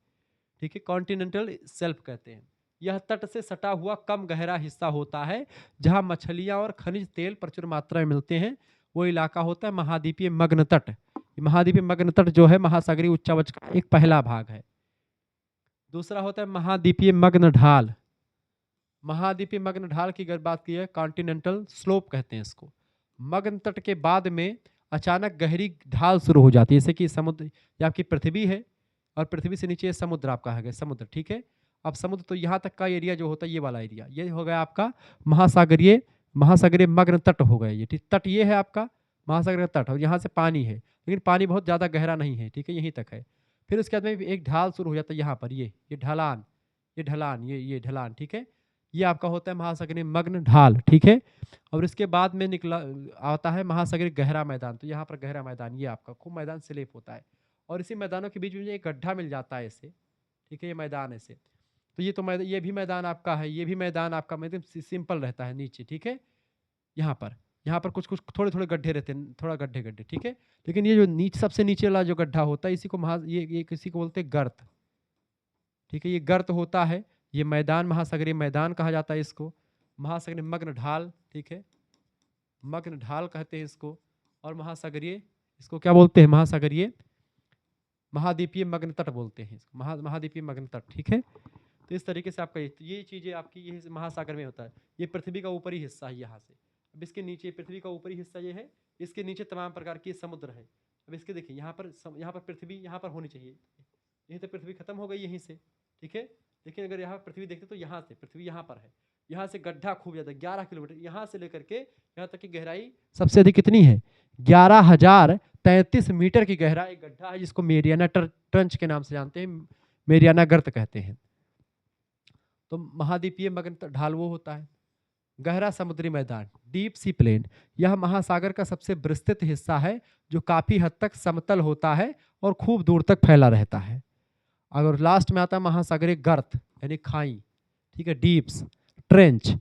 Speaker 1: ठीक है, कॉन्टिनेंटल शेल्फ कहते हैं। यह तट से सटा हुआ कम गहरा हिस्सा होता है जहां मछलियां और खनिज तेल प्रचुर मात्रा में मिलते हैं, वो इलाका होता है महाद्वीपीय मग्न तट। महाद्वीपीय मग्न तट जो है महासागरीय उच्चावच का एक पहला भाग है। दूसरा होता है महाद्वीपीय मग्न ढाल। महाद्वीपीय मग्न ढाल की अगर बात की है, कॉन्टिनेंटल स्लोप कहते हैं इसको। मग्न तट के बाद में अचानक गहरी ढाल शुरू हो जाती है, जैसे कि समुद्र, ये आपकी पृथ्वी है और पृथ्वी से नीचे समुद्र आपका है, समुद्र, ठीक है। अब समुद्र, तो यहाँ तक का एरिया जो होता है ये वाला एरिया, ये हो गया आपका महासागरीय महासागरीय मग्न तट हो गया ये, ठीक। तट ये है आपका महासागरीय तट, और यहाँ से पानी है, लेकिन पानी बहुत ज़्यादा गहरा नहीं है, ठीक है, यहीं तक है। फिर उसके बाद में एक ढाल शुरू हो जाता है यहाँ पर, ये ढलान, ये ढलान, ये ढलान, ठीक है। ये आपका होता है महासागरीय मग्न ढाल, ठीक है। और इसके बाद में निकला आता है महासागरीय गहरा मैदान। तो यहाँ पर गहरा मैदान, ये आपका खूब मैदान स्लिप होता है, और इसी मैदानों के बीच में एक गड्ढा मिल जाता है ऐसे, ठीक है, ये मैदान ऐसे। तो ये तो ये भी मैदान आपका है, ये भी मैदान आपका, मतलब सिंपल रहता है नीचे, ठीक है। यहाँ पर कुछ कुछ थोड़े थोड़े गड्ढे रहते हैं, थोड़ा गड्ढे गड्ढे, ठीक है। लेकिन ये जो नीचे सबसे नीचे वाला जो गड्ढा होता है, इसी को ये किसी को बोलते हैं गर्त, ठीक है, ये गर्त होता है। ये मैदान महासागरीय मैदान कहा जाता है इसको। महासागरीय मग्न ढाल, ठीक है, मग्न ढाल कहते हैं इसको। और महासागरीय, इसको क्या बोलते हैं, महासागरीय महाद्वीपीय मग्न तट बोलते हैं इसको, महाद्वीपीय मग्न तट, ठीक है। तो इस तरीके से आपका ये चीज़ें आपकी ये महासागर में होता है। ये पृथ्वी का ऊपरी हिस्सा है यहाँ से। अब इसके नीचे पृथ्वी का ऊपरी हिस्सा ये है, इसके नीचे तमाम प्रकार के समुद्र है। अब इसके देखिए यहाँ पर पृथ्वी यहाँ पर होनी चाहिए, यहीं तो पृथ्वी खत्म हो गई यहीं से, ठीक है। लेकिन अगर यहाँ पृथ्वी देखते तो यहाँ से पृथ्वी यहाँ पर है, यहाँ से गड्ढा खूब ज़्यादा 11 किलोमीटर, यहाँ से लेकर के यहाँ तक की गहराई सबसे अधिक कितनी है, 11,033 मीटर की गहराई गड्ढा है, जिसको मेरियाना ट्रंच के नाम से जानते हैं, मेरियाना गर्त कहते हैं। तो महाद्वीपीय मग्न ढाल वो होता है। गहरा समुद्री मैदान, डीप सी प्लेन, यह महासागर का सबसे विस्तृत हिस्सा है जो काफी हद तक समतल होता है और खूब दूर तक फैला रहता है। अगर लास्ट में आता है महासागरीय गर्त यानी खाई, ठीक है, डीप्स, ट्रेंच,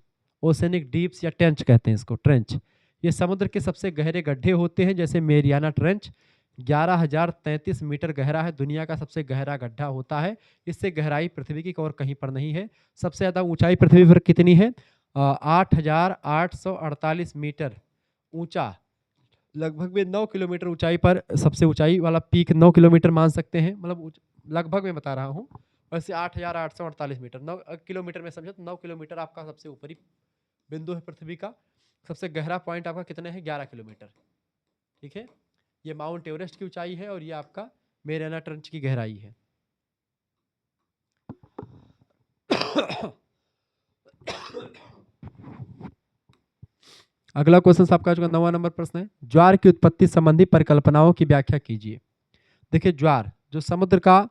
Speaker 1: ओसेनिक डीप्स या ट्रेंच कहते हैं इसको, ट्रेंच, ये समुद्र के सबसे गहरे गड्ढे होते हैं। जैसे मेरियाना ट्रेंच 11,033 मीटर गहरा है, दुनिया का सबसे गहरा गड्ढा होता है। इससे गहराई पृथ्वी की और कहीं पर नहीं है। सबसे ज़्यादा ऊंचाई पृथ्वी पर कितनी है, 8,848 मीटर ऊंचा, लगभग में 9 किलोमीटर ऊंचाई पर सबसे ऊंचाई वाला पीक 9 किलोमीटर मान सकते हैं, मतलब लगभग मैं बता रहा हूँ। वैसे 8,848 मीटर, 9 किलोमीटर में समझो तो 9 किलोमीटर आपका सबसे ऊपरी बिंदु है पृथ्वी का। सबसे गहरा पॉइंट आपका कितने है, 11 किलोमीटर, ठीक है। ये माउंट एवरेस्ट की ऊंचाई है और ये आपका मेरियाना ट्रेंच की गहराई है। अगला क्वेश्चन आपका जो 9वां नंबर प्रश्न है, ज्वार की उत्पत्ति संबंधी परिकल्पनाओं की व्याख्या कीजिए। देखिए ज्वार जो समुद्र का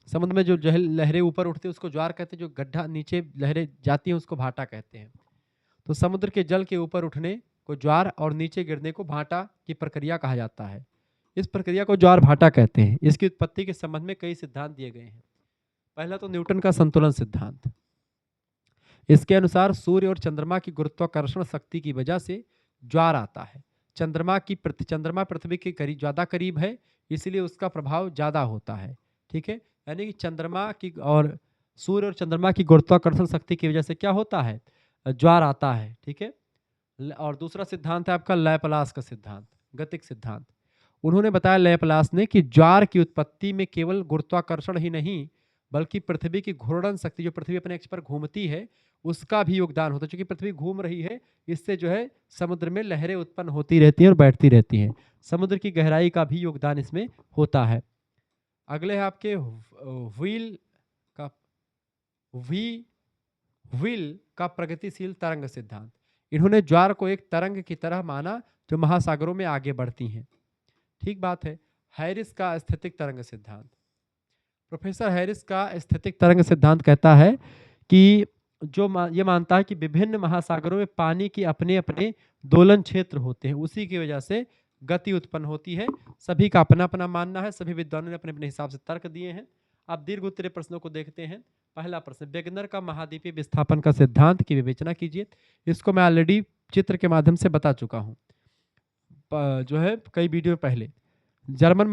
Speaker 1: समुद्र में जो लहरें ऊपर उठती है उसको ज्वार कहते हैं, जो गड्ढा नीचे लहरें जाती हैं उसको भाटा कहते हैं। तो समुद्र के जल के ऊपर उठने को ज्वार और नीचे गिरने को भाटा की प्रक्रिया कहा जाता है। इस प्रक्रिया को ज्वार भाटा कहते हैं। इसकी उत्पत्ति के संबंध में कई सिद्धांत दिए गए हैं। पहला तो न्यूटन का संतुलन सिद्धांत। इसके अनुसार सूर्य और चंद्रमा की गुरुत्वाकर्षण शक्ति की वजह से ज्वार आता है। चंद्रमा पृथ्वी के करीब ज़्यादा करीब है, इसलिए उसका प्रभाव ज़्यादा होता है। ठीक है, यानी कि चंद्रमा की और सूर्य और चंद्रमा की गुरुत्वाकर्षण शक्ति की वजह से क्या होता है, ज्वार आता है। ठीक है, और दूसरा सिद्धांत है आपका लैपलास का सिद्धांत, गतिक सिद्धांत। उन्होंने बताया लैपलास ने कि ज्वार की उत्पत्ति में केवल गुरुत्वाकर्षण ही नहीं बल्कि पृथ्वी की घूर्णन शक्ति, जो पृथ्वी अपने अक्ष पर घूमती है, उसका भी योगदान होता है। क्योंकि पृथ्वी घूम रही है, इससे जो है समुद्र में लहरें उत्पन्न होती रहती हैं और बैठती रहती हैं। समुद्र की गहराई का भी योगदान इसमें होता है। अगले है आपके व्हील का व्हील का प्रगतिशील तरंग सिद्धांत। इन्होंने ज्वार को एक तरंग की तरह माना जो महासागरों में आगे बढ़ती हैं। ठीक बात है। हैरिस का स्थितिक तरंग सिद्धांत। प्रोफेसर हैरिस का स्थितिक तरंग सिद्धांत कहता है कि ये मानता है कि विभिन्न महासागरों में पानी के अपने अपने दोलन क्षेत्र होते हैं, उसी की वजह से गति उत्पन्न होती है। सभी का अपना अपना मानना है, सभी विद्वानों ने अपने अपने हिसाब से तर्क दिए हैं। अब दीर्घ उत्तरीय प्रश्नों को देखते हैं। पहला प्रश्न, वेगनर का महाद्वीपीय विस्थापन का सिद्धांत की विवेचना कीजिए। इसको मैं ऑलरेडी चित्र के माध्यम से बता चुका हूँ, जो है कई वीडियो पहले। जर्मन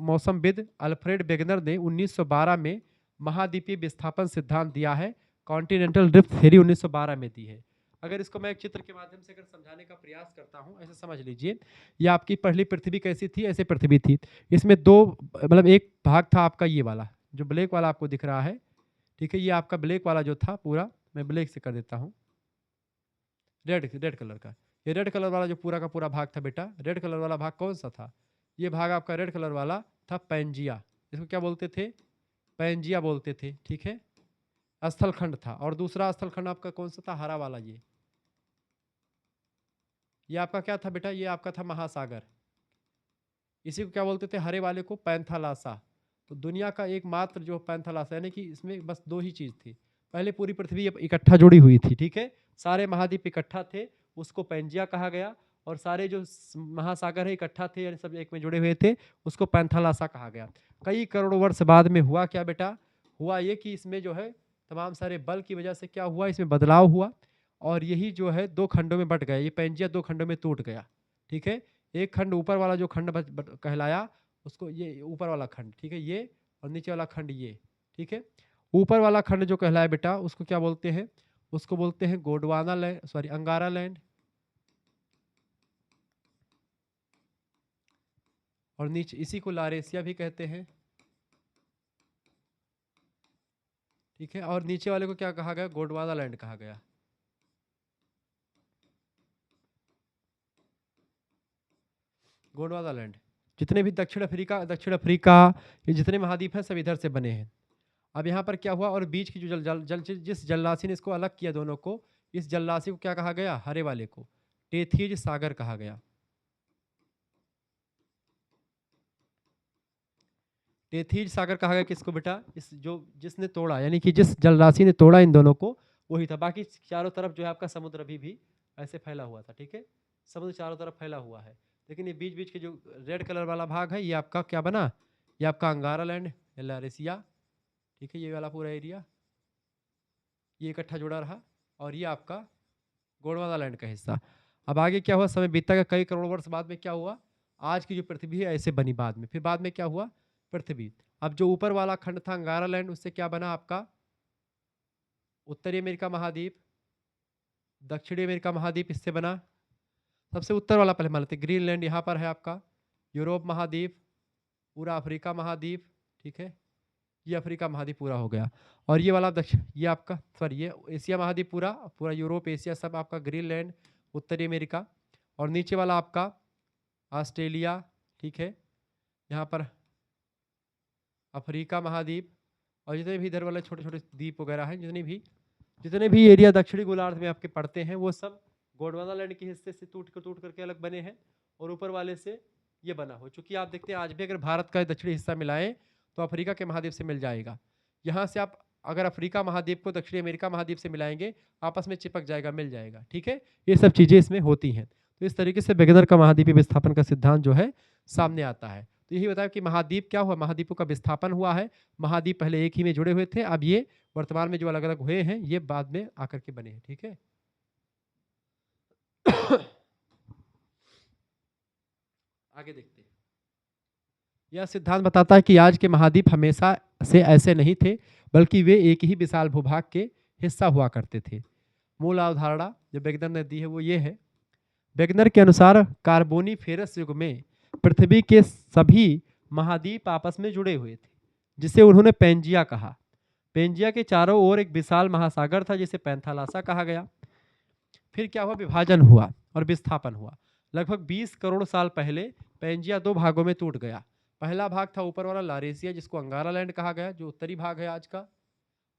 Speaker 1: मौसमविद अल्फ्रेड वेगनर ने 1912 में महाद्वीपीय विस्थापन सिद्धांत दिया है। कॉन्टिनेंटल ड्रिफ्ट थ्योरी 1912 में दी है। अगर इसको मैं एक चित्र के माध्यम से अगर समझाने का प्रयास करता हूं, ऐसे समझ लीजिए, ये आपकी पहली पृथ्वी कैसी थी, ऐसे पृथ्वी थी। इसमें दो, मतलब एक भाग था आपका ये वाला जो ब्लैक वाला आपको दिख रहा है। ठीक है, ये आपका ब्लैक वाला जो था पूरा, मैं ब्लैक से कर देता हूँ, रेड कलर का। ये रेड कलर वाला जो पूरा का पूरा भाग था बेटा, रेड कलर वाला भाग कौन सा था? ये भाग आपका रेड कलर वाला था पैंजिया। इसको क्या बोलते थे? पैंजिया बोलते थे। ठीक है, स्थलखंड था। और दूसरा स्थलखंड आपका कौन सा था? हरा वाला। ये आपका क्या था बेटा? ये आपका था महासागर। इसी को क्या बोलते थे? हरे वाले को पैंथालासा। तो दुनिया का एकमात्र जो पैंथालासा, यानी कि इसमें बस दो ही चीज थी। पहले पूरी पृथ्वी इकट्ठा जुड़ी हुई थी। ठीक है, सारे महाद्वीप इकट्ठा थे, उसको पैंजिया कहा गया। और सारे जो महासागर है इकट्ठा थे, यानी सब एक में जुड़े हुए थे, उसको पैंथालासा कहा गया। कई करोड़ों वर्ष बाद में हुआ क्या बेटा? हुआ ये कि इसमें जो है तमाम सारे बल की वजह से क्या हुआ, इसमें बदलाव हुआ और यही जो है दो खंडों में बट गया। ये पैंजिया दो खंडों में टूट गया। ठीक है, एक खंड ऊपर वाला जो खंड कहलाया, उसको ये ऊपर वाला खंड, ठीक है, ये, और नीचे वाला खंड ये। ठीक है, ऊपर वाला खंड जो कहलाया बेटा, उसको क्या बोलते हैं? उसको बोलते हैं गोंडवाना लैंड, सॉरी अंगारा लैंड। और नीचे इसी को लारेशिया भी कहते हैं। ठीक है, और नीचे वाले को क्या कहा गया? गोंडवाना लैंड कहा गया। गोंडवाना लैंड। जितने भी दक्षिण अफ्रीका ये जितने महाद्वीप हैं सब इधर से बने हैं। अब यहाँ पर क्या हुआ, और बीच की जो जिस जलराशि ने इसको अलग किया दोनों को, इस जलराशि को क्या कहा गया? हरे वाले को टेथीज सागर कहा गया। टेथीज सागर कहा गया किसको बेटा? इस जो जिसने तोड़ा, यानी कि जिस जलराशि ने तोड़ा इन दोनों को, वही था। बाकी चारों तरफ जो है आपका समुद्र अभी भी ऐसे फैला हुआ था। ठीक है, समुद्र चारों तरफ फैला हुआ है, लेकिन ये बीच बीच के जो रेड कलर वाला भाग है, ये आपका क्या बना? ये आपका अंगारा लैंड, लारेशिया। ठीक है, ये वाला पूरा एरिया ये इकट्ठा जुड़ा रहा, और ये आपका गोंडवाना लैंड का हिस्सा। अब आगे क्या हुआ? समय बीतता गया, कई करोड़ वर्ष बाद में क्या हुआ? आज की जो पृथ्वी है ऐसे बनी बाद में। फिर बाद में क्या हुआ? पृथ्वी। अब जो ऊपर वाला खंड था अंगारा लैंड, उससे क्या बना आपका? उत्तरी अमेरिका महाद्वीप, दक्षिणी अमेरिका महाद्वीप इससे बना। सबसे उत्तर वाला पहले मान लेते, ग्रीनलैंड यहाँ पर है आपका, यूरोप महाद्वीप, पूरा अफ्रीका महाद्वीप। ठीक है, ये अफ्रीका महाद्वीप पूरा हो गया। और ये वाला दक्षिण, ये आपका सॉरी ये एशिया महाद्वीप पूरा पूरा, यूरोप एशिया सब आपका, ग्रीनलैंड उत्तरी अमेरिका। और नीचे वाला आपका ऑस्ट्रेलिया। ठीक है, यहाँ पर अफ्रीका महाद्वीप। और जितने भी इधर वाले छोटे छोटे द्वीप वगैरह हैं, जितने भी एरिया दक्षिणी गोलार्ध में आपके पड़ते हैं, वो सब गोंडवाना लैंड के हिस्से से टूट करके अलग बने हैं, और ऊपर वाले से ये बना हो। चूंकि आप देखते हैं आज भी अगर भारत का दक्षिणी हिस्सा मिलाएं तो अफ्रीका के महाद्वीप से मिल जाएगा। यहाँ से आप अगर अफ्रीका महाद्वीप को दक्षिणी अमेरिका महाद्वीप से मिलाएंगे, आपस में चिपक जाएगा, मिल जाएगा। ठीक है, ये सब चीज़ें इसमें होती हैं। तो इस तरीके से वेगनर का महाद्वीपीय विस्थापन का सिद्धांत जो है सामने आता है। तो यही बताया कि महाद्वीप क्या हुआ, महाद्वीपों का विस्थापन हुआ है। महाद्वीप पहले एक ही में जुड़े हुए थे, अब ये वर्तमान में जो अलग अलग हुए हैं ये बाद में आकर के बने हैं। ठीक है आगे देखते हैं। यह सिद्धांत बताता है कि आज के महाद्वीप हमेशा से ऐसे नहीं थे, बल्कि वे एक ही विशाल भूभाग के हिस्सा हुआ करते थे। मूल अवधारणा जो वेगनर ने दी है वो ये है। वेगनर के अनुसार कार्बोनीफेरस युग में पृथ्वी के सभी महाद्वीप आपस में जुड़े हुए थे, जिसे उन्होंने पेंजिया कहा। पेंजिया के चारों ओर एक विशाल महासागर था जिसे पैंथालासा कहा गया। फिर क्या हुआ, विभाजन हुआ और विस्थापन हुआ। लगभग 20 करोड़ साल पहले पेंजिया दो भागों में टूट गया। पहला भाग था ऊपर वाला लारेसिया, जिसको अंगारा लैंड कहा गया, जो उत्तरी भाग है आज का,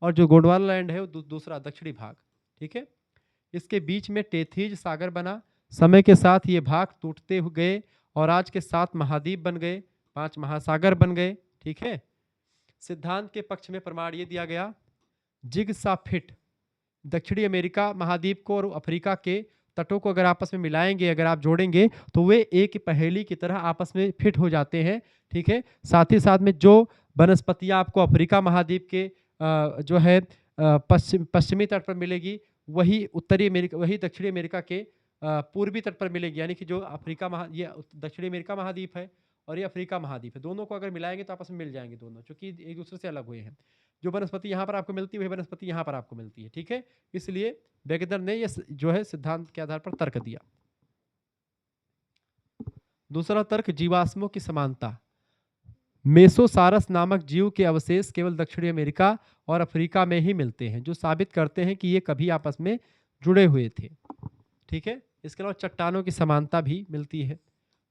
Speaker 1: और जो गोंडवाना लैंड है वो दूसरा दक्षिणी भाग। ठीक है, इसके बीच में टेथीज सागर बना। समय के साथ ये भाग टूटते गए और आज के 7 महाद्वीप बन गए, 5 महासागर बन गए। ठीक है, सिद्धांत के पक्ष में प्रमाण ये दिया गया, जिगसा फिट दक्षिणी अमेरिका महाद्वीप को और अफ्रीका के तटों को अगर आपस में मिलाएंगे, अगर आप जोड़ेंगे तो वे एक पहेली की तरह आपस में फिट हो जाते हैं। ठीक है, साथ ही साथ में जो वनस्पतियां आपको अफ्रीका महाद्वीप के जो है पश्चिमी तट पर मिलेगी, वही उत्तरी अमेरिका, वही दक्षिणी अमेरिका के पूर्वी तट पर मिलेगी। यानी कि जो अफ्रीका ये दक्षिणी अमेरिका महाद्वीप है और ये अफ्रीका महाद्वीप है, दोनों को अगर मिलाएंगे तो आपस में मिल जाएंगे दोनों, क्योंकि एक दूसरे से अलग हुए हैं। जो वनस्पति यहाँ पर आपको मिलती है वही वनस्पति यहाँ पर आपको मिलती है। ठीक है, इसलिए वेगनर ने ये जो है सिद्धांत के आधार पर तर्क दिया। दूसरा तर्क, जीवाश्मों की समानता। मेसोसारस नामक जीव के अवशेष केवल दक्षिणी अमेरिका और अफ्रीका में ही मिलते हैं, जो साबित करते हैं कि ये कभी आपस में जुड़े हुए थे। ठीक है, इसके अलावा चट्टानों की समानता भी मिलती है।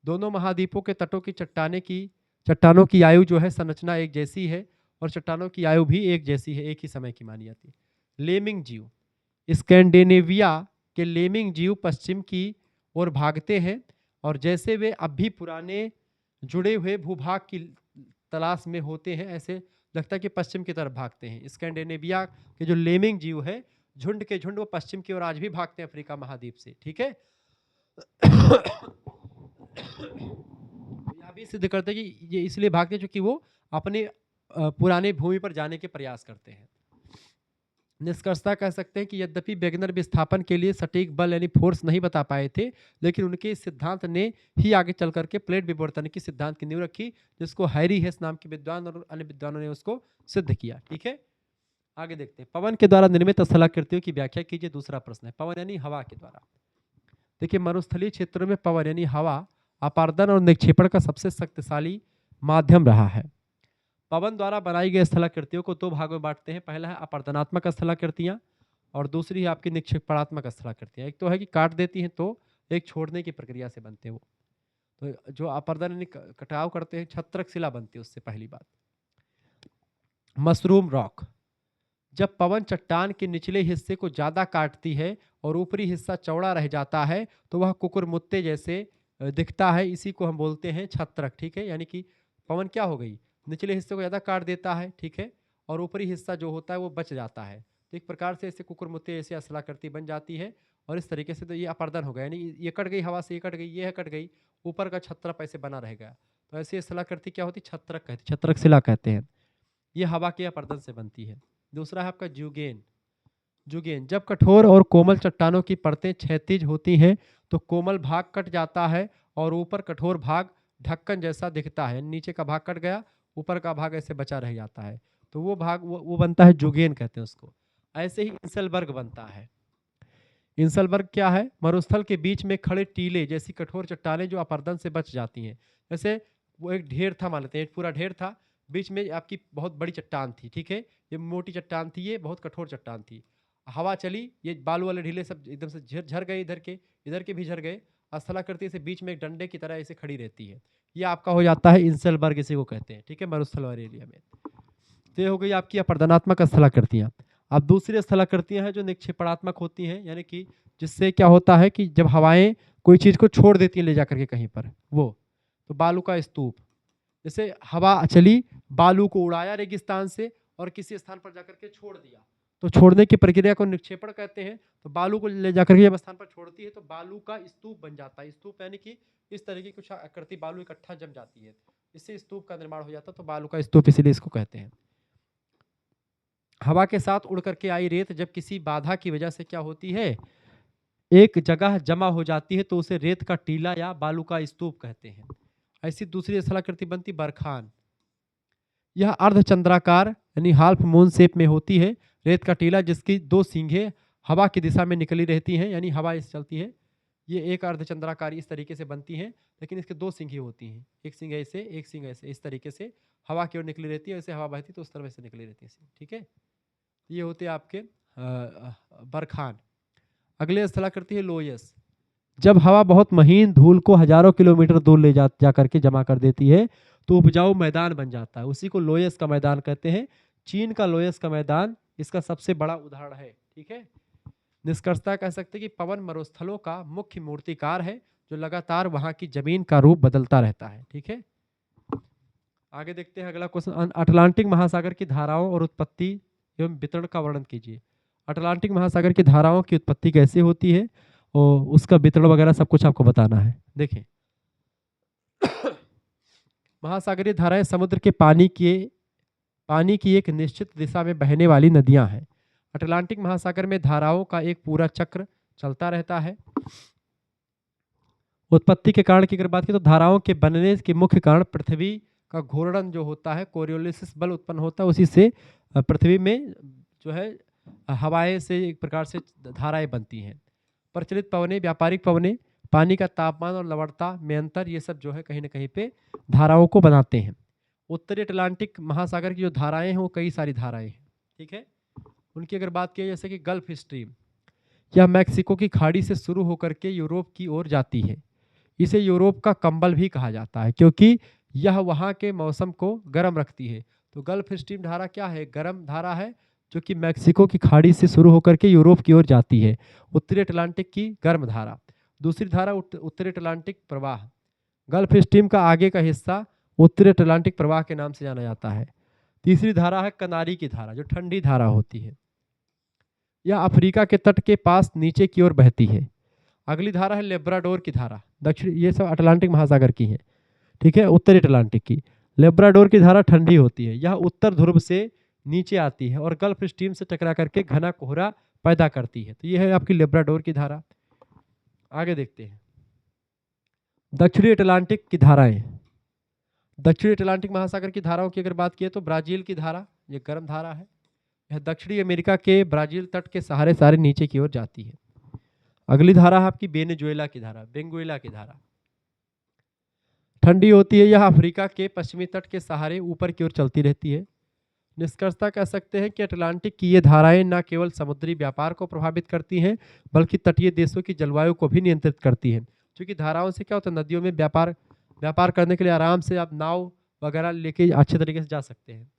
Speaker 1: दोनों महाद्वीपों के तटों की चट्टानों की आयु जो है संरचना एक जैसी है और चट्टानों की आयु भी एक जैसी है, एक ही समय की मानी जाती है। लेमिंग जीव, स्कैंडिनेविया के लेमिंग जीव पश्चिम की ओर भागते हैं और जैसे वे अब भी पुराने जुड़े हुए भूभाग की तलाश में होते हैं, ऐसे लगता है कि पश्चिम की तरफ भागते हैं। स्कैंडिनेविया के जो लेमिंग जीव है, झुंड के झुंड, वो पश्चिम की ओर आज भी भागते हैं अफ्रीका महाद्वीप से। ठीक है यहाँ भी सिद्ध करते हैं कि ये इसलिए भागते हैं क्योंकि वो अपने पुराने भूमि पर जाने के प्रयास करते हैं। निष्कर्षता कह सकते हैं कि यद्यपि वेगनर विस्थापन के लिए सटीक बल यानी फोर्स नहीं बता पाए थे, लेकिन उनके इस सिद्धांत ने ही आगे चल करके प्लेट विवर्तन की सिद्धांत की नींव रखी, जिसको हैरी हेस नाम के विद्वान और अन्य विद्वानों ने उसको सिद्ध किया। ठीक है, आगे देखते हैं। पवन के द्वारा निर्मित स्थलाकृतियों की व्याख्या कीजिए। दूसरा प्रश्न है, पवन यानी हवा के द्वारा। देखिए, मरुस्थलीय क्षेत्रों में पवन यानी हवा अपार्दन और निक्षेपण का सबसे शक्तिशाली माध्यम रहा है। पवन द्वारा बनाई गई स्थलाकृतियों को 2 भागों में बांटते हैं। पहला है अपर्दनात्मक स्थलाकृतियां और दूसरी है आपकी निक्षेपणात्मक स्थलाकृतियां। एक तो है कि काट देती हैं, तो एक छोड़ने की प्रक्रिया से बनते हैं वो। तो जो अपर्दन यानी कटाव करते हैं, छत्रक शिला बनती है उससे। पहली बात, मशरूम रॉक, जब पवन चट्टान के निचले हिस्से को ज्यादा काटती है और ऊपरी हिस्सा चौड़ा रह जाता है तो वह कुकुरमुत्ते जैसे दिखता है, इसी को हम बोलते हैं छत्रक। ठीक है, यानी कि पवन क्या हो गई, निचले हिस्से को ज़्यादा काट देता है। ठीक है, और ऊपरी हिस्सा जो होता है वो बच जाता है। तो एक प्रकार से ऐसे कुकुरमुत्ते ऐसे स्थलाकृति बन जाती है और इस तरीके से तो ये अपर्दन हो गया, यानी ये कट गई हवा से, ये कट गई, ये कट गई, ऊपर का छत्रक ऐसे बना रहेगा। तो ऐसी स्थलाकृति क्या होती, छत्रक कहती, छत्रक शिला कहते हैं। ये हवा के अपर्दन से बनती है। दूसरा है आपका जुगेन। जुगेन, जब कठोर और कोमल चट्टानों की परतें क्षैतिज होती हैं तो कोमल भाग कट जाता है और ऊपर कठोर भाग ढक्कन जैसा दिखता है। नीचे का भाग कट गया, ऊपर का भाग ऐसे बचा रह जाता है, तो वो भाग वो बनता है जुगेन कहते हैं उसको। ऐसे ही इंसलबर्ग बनता है। इंसलबर्ग क्या है, मरुस्थल के बीच में खड़े टीले जैसी कठोर चट्टानें जो अपर्दन से बच जाती हैं। जैसे वो एक ढेर था, मान लेते हैं एक पूरा ढेर था, बीच में आपकी बहुत बड़ी चट्टान थी। ठीक है, ये मोटी चट्टान थी, ये बहुत कठोर चट्टान थी। हवा चली, ये बालू वाले ढीले सब एकदम से झर गए, इधर के भी झर गए। स्थलाकृति से बीच में एक डंडे की तरह ऐसे खड़ी रहती है। ये आपका हो जाता है इंसलबर्ग, इसी को कहते हैं। ठीक है, मरुस्थल वाले एरिया में। तो ये हो गई आपकी अपर्दनात्मक स्थलाकृतियां। अब दूसरी स्थलाकृतियां हैं जो निक्षेपणात्मक होती हैं, यानी कि जिससे क्या होता है कि जब हवाएं कोई चीज़ को छोड़ देती हैं ले जाकर के कहीं पर, वो तो बालू का स्तूप, जैसे हवा चली, बालू को उड़ाया रेगिस्तान से और किसी स्थान पर जाकर के छोड़ दिया, तो छोड़ने की प्रक्रिया को निक्षेपण कहते हैं। तो बालू को ले जाकर के जब स्थान पर छोड़ती है तो बालू का स्तूप बन जाता है। स्तूप यानी कि इस तरह की कुछ आकृति बालू इकट्ठा जम जाती है, इससे स्तूप का निर्माण हो जाता है, तो बालू का स्तूप इसीलिए इसको कहते हैं। हवा के साथ उड़ करके आई रेत जब किसी बाधा की वजह से क्या होती है, एक जगह जमा हो जाती है, तो उसे रेत का टीला या बालू का स्तूप कहते हैं। ऐसी दूसरी स्थलाकृति बनती बरखान। यह अर्धचंद्राकार यानी हाल्फ मून शेप में होती है। रेत का टीला जिसकी दो सींगें हवा की दिशा में निकली रहती हैं, यानी हवा इस चलती है। ये एक अर्धचंद्राकार इस तरीके से बनती है, लेकिन इसके दो सींगें होती हैं, एक सींग ऐसे, एक सींग ऐसे, इस तरीके से हवा की ओर निकली रहती है। ऐसे हवा बहती तो उस तरह से निकली रहती है, ठीक है। ये होते हैं आपके बरखान। अगले स्थलाकृति है लोयस। जब हवा बहुत महीन धूल को हजारों किलोमीटर दूर ले जा करके जमा कर देती है तो उपजाऊ मैदान बन जाता है, उसी को लोयस का मैदान कहते हैं। चीन का लोयस का मैदान इसका सबसे बड़ा उदाहरण है, ठीक है। निष्कर्षता कह सकते हैं कि पवन मरुस्थलों का मुख्य मूर्तिकार है जो लगातार वहां की जमीन का रूप बदलता रहता है, ठीक है। आगे देखते हैं अगला क्वेश्चन, अटलांटिक महासागर की धाराओं और उत्पत्ति एवं वितरण का वर्णन कीजिए। अटलांटिक महासागर की धाराओं की उत्पत्ति कैसे होती है और उसका वितरण वगैरह सब कुछ आपको बताना है। देखें, महासागरीय धाराएं समुद्र के पानी की एक निश्चित दिशा में बहने वाली नदियां हैं। अटलांटिक महासागर में धाराओं का एक पूरा चक्र चलता रहता है। उत्पत्ति के कारण की अगर बात करें तो धाराओं के बनने के मुख्य कारण पृथ्वी का घूर्णन जो होता है, कोरियोलिसिस बल उत्पन्न होता है, उसी से पृथ्वी में जो है हवाएं से एक प्रकार से धाराएं बनती हैं। प्रचलित पवनें, व्यापारिक पवनें, पानी का तापमान और लवणता में अंतर, ये सब जो है कहीं ना कहीं पे धाराओं को बनाते हैं। उत्तरी अटलांटिक महासागर की जो धाराएं हैं वो कई सारी धाराएं हैं, ठीक है। उनकी अगर बात की जैसे कि गल्फ स्ट्रीम, यह मैक्सिको की खाड़ी से शुरू होकर के यूरोप की ओर जाती है। इसे यूरोप का कंबल भी कहा जाता है क्योंकि यह वहाँ के मौसम को गर्म रखती है। तो गल्फ स्ट्रीम धारा क्या है, गर्म धारा है जो कि मैक्सिको की खाड़ी से शुरू होकर के यूरोप की ओर जाती है। उत्तरी अटलांटिक की गर्म धारा। दूसरी धारा उत्तरी अटलांटिक प्रवाह। गल्फ स्ट्रीम का आगे का हिस्सा उत्तरी अटलांटिक प्रवाह के नाम से जाना जाता है। तीसरी धारा है कनारी की धारा, जो ठंडी धारा होती है। यह अफ्रीका के तट के पास नीचे की ओर बहती है। अगली धारा है लेब्राडोर की धारा, दक्षिण, ये सब अटलांटिक महासागर की है, ठीक है, उत्तरी अटलांटिक की। लेब्राडोर की धारा ठंडी होती है, यह उत्तर ध्रुव से नीचे आती है और गल्फ स्ट्रीम से टकरा करके घना कोहरा पैदा करती है। तो ये है आपकी लेब्राडोर की धारा। आगे देखते हैं दक्षिणी अटलांटिक की धाराएं। दक्षिणी अटलांटिक महासागर की धाराओं की अगर बात की तो ब्राजील की धारा, ये गर्म धारा है, यह दक्षिणी अमेरिका के ब्राजील तट के सहारे सारे नीचे की ओर जाती है। अगली धारा है आपकी वेनेजुएला की धारा, वेंगुएला की धारा, ठंडी होती है, यह अफ्रीका के पश्चिमी तट के सहारे ऊपर की ओर चलती रहती है। निष्कर्षता कह सकते हैं कि अटलांटिक की ये धाराएं न केवल समुद्री व्यापार को प्रभावित करती हैं बल्कि तटीय देशों की जलवायु को भी नियंत्रित करती हैं। क्योंकि धाराओं से क्या होता है, नदियों में व्यापार करने के लिए आराम से आप नाव वगैरह लेके अच्छे तरीके से जा सकते हैं।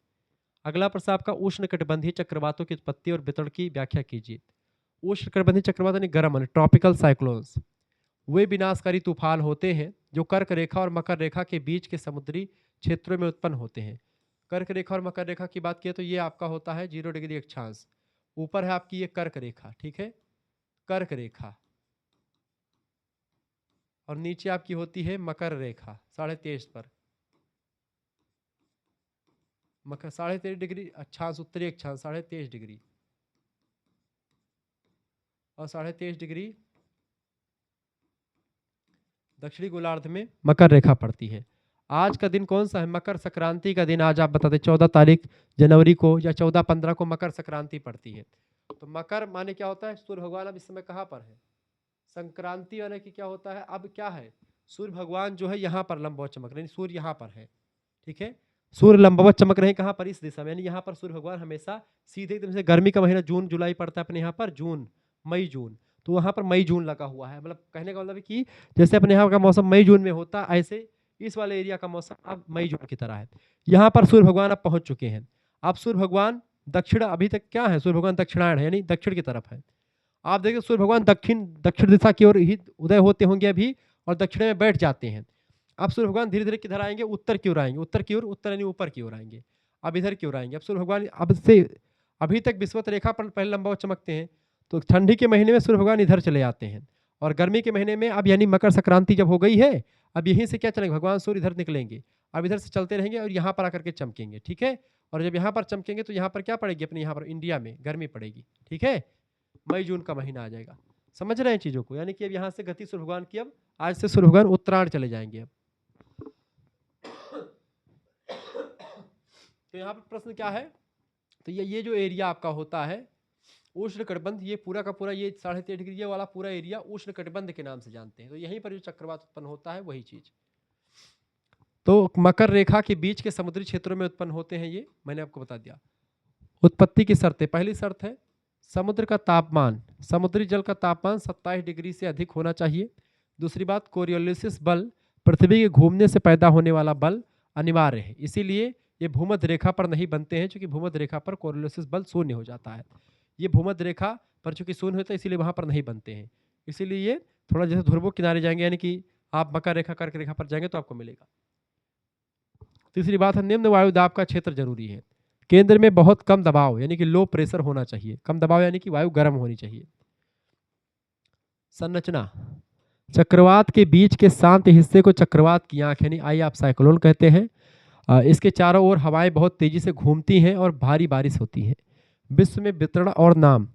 Speaker 1: अगला प्रश्न आपका, उष्णकटिबंधीय चक्रवातों की उत्पत्ति और वितरण की व्याख्या कीजिए। उष्णकटिबंधीय चक्रवात यानी गर्म, ट्रॉपिकल साइक्लोन्स, वे विनाशकारी तूफान होते हैं जो कर्क रेखा और मकर रेखा के बीच के समुद्री क्षेत्रों में उत्पन्न होते हैं। कर्क रेखा और मकर रेखा की बात किए तो ये आपका होता है 0 डिग्री अक्षांश, ऊपर है आपकी ये कर्क रेखा, ठीक है, कर्क रेखा, और नीचे आपकी होती है मकर रेखा 23.5 पर, मकर 23.5 डिग्री अक्षांश, उत्तरी अक्षांश 23.5 डिग्री और 23.5 डिग्री दक्षिणी गोलार्ध में मकर रेखा पड़ती है। आज का दिन कौन सा है, मकर संक्रांति का दिन। आज आप बताते 14 तारीख जनवरी को या 14-15 को मकर संक्रांति पड़ती है। तो मकर माने क्या होता है, सूर्य भगवान अब इस समय कहाँ पर है, संक्रांति माने कि क्या होता है, अब क्या है, सूर्य भगवान जो है यहाँ पर लंबवत चमक रहे, सूर्य यहाँ पर है, ठीक है, सूर्य लंबवत चमक रहे कहाँ पर, इस दिशा में, यानी यहाँ पर सूर्य भगवान हमेशा सीधे एकदम से, गर्मी का महीना जून जुलाई पड़ता है अपने यहाँ पर, जून मई जून, तो वहाँ पर मई जून लगा हुआ है। मतलब कहने का मतलब कि जैसे अपने यहाँ का मौसम मई जून में होता है, ऐसे इस वाले एरिया का मौसम अब मई जून की तरह है। यहाँ पर सूर्य भगवान अब पहुंच चुके हैं। अब सूर्य भगवान दक्षिण, अभी तक क्या है, सूर्य भगवान दक्षिणायन है यानी दक्षिण की तरफ है। आप देखिए सूर्य भगवान दक्षिण दिशा की ओर ही उदय होते होंगे अभी और दक्षिण में बैठ जाते हैं। अब सूर्य भगवान धीरे धीरे किधर आएंगे, उत्तर की ओर आएंगे, उत्तर की ओर, उत्तर यानी ऊपर की ओर आएंगे। अब इधर की ओर आएंगे। अब सूर्य भगवान अब से अभी तक विषुवत रेखा पर पहले लंबा चमकते हैं, तो ठंडी के महीने में सूर्य भगवान इधर चले आते हैं, और गर्मी के महीने में अब यानी मकर संक्रांति जब हो गई है, अब यहीं से क्या चलेंगे, भगवान सूर्य इधर निकलेंगे, अब इधर से चलते रहेंगे और यहाँ पर आकर के चमकेंगे। ठीक है, और जब यहाँ पर चमकेंगे तो यहाँ पर क्या पड़ेगी, अपने यहाँ पर इंडिया में गर्मी पड़ेगी। ठीक है, मई जून का महीना आ जाएगा। समझ रहे हैं चीजों को, यानी कि अब यहाँ से गति सूर्य भगवान की, अब आज से सूर्य भगवान उत्तरायण चले जाएंगे। अब तो यहाँ पर प्रश्न क्या है, तो ये जो एरिया आपका होता है उष्ण कटिबंध, ये पूरा का पूरा ये 13.5 डिग्री ये वाला पूरा एरिया उष्ण कटिबंध के नाम से जानते हैं। तो यहीं पर जो चक्रवात उत्पन्न होता है वही चीज, तो मकर रेखा के बीच के समुद्री क्षेत्रों में उत्पन्न होते हैं। ये मैंने आपको बता दिया। उत्पत्ति की शर्तें, पहली शर्त है समुद्र का तापमान, समुद्री जल का तापमान 27 डिग्री से अधिक होना चाहिए। दूसरी बात, कोरियोलिसिस बल, पृथ्वी के घूमने से पैदा होने वाला बल अनिवार्य है, इसीलिए ये भूमध्य रेखा पर नहीं बनते हैं, क्योंकि भूमध्य रेखा पर कोरियोलिसिस बल शून्य हो जाता है। ये भूमध्य रेखा पर चूंकि शून्य होता है इसीलिए वहां पर नहीं बनते हैं, इसीलिए ये थोड़ा जैसे ध्रुवों किनारे जाएंगे, यानी कि आप मकर रेखा कर्क रेखा पर जाएंगे तो आपको मिलेगा। तीसरी बात है निम्न वायु दाब का क्षेत्र जरूरी है, केंद्र में बहुत कम दबाव यानी कि लो प्रेशर होना चाहिए, कम दबाव यानी कि वायु गर्म होनी चाहिए। संरचना, चक्रवात के बीच के शांत हिस्से को चक्रवात की आंख यानी आई आप साइक्लोन कहते हैं। इसके चारों ओर हवाएं बहुत तेजी से घूमती हैं और भारी बारिश होती है। विश्व में वितरण और नाम,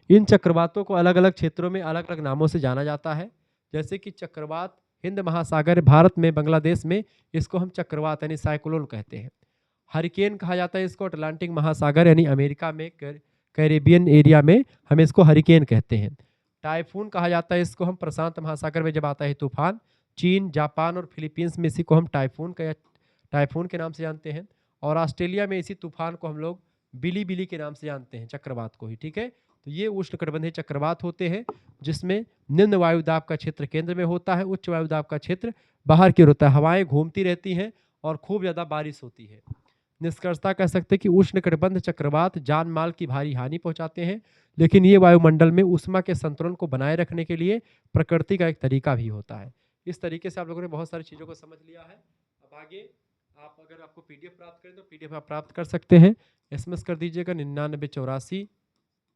Speaker 1: इन चक्रवातों को अलग अलग क्षेत्रों में अलग अलग नामों से जाना जाता है, जैसे कि चक्रवात हिंद महासागर भारत में, बांग्लादेश में इसको हम चक्रवात यानी साइक्लोन कहते हैं। हरिकेन कहा जाता है इसको अटलांटिक महासागर यानी अमेरिका में, कैरेबियन एरिया में हम इसको हरिकेन कहते हैं। टाइफून कहा जाता है इसको हम प्रशांत महासागर में जब आता है तूफान, चीन, जापान और फिलीपींस में इसी को हम टाइफून के नाम से जानते हैं। और ऑस्ट्रेलिया में इसी तूफान को हम लोग बिली बिली के नाम से जानते हैं, चक्रवात को ही। ठीक है, तो ये उष्णकटिबंधीय चक्रवात होते हैं, जिसमें निम्न वायुदाब का क्षेत्र केंद्र में होता है, उच्च वायुदाब का क्षेत्र बाहर की ओर होता है, हवाएं घूमती रहती हैं और खूब ज़्यादा बारिश होती है। निष्कर्षता कह सकते हैं कि उष्णकटिबंध चक्रवात जान माल की भारी हानि पहुंचाते हैं, लेकिन ये वायुमंडल में ऊष्मा के संतुलन को बनाए रखने के लिए प्रकृति का एक तरीका भी होता है। इस तरीके से आप लोगों ने बहुत सारी चीज़ों को समझ लिया है। अब आगे आप अगर आपको पीडीएफ प्राप्त करें तो पीडीएफ आप प्राप्त कर सकते हैं। एसएमएस कर दीजिएगा 9984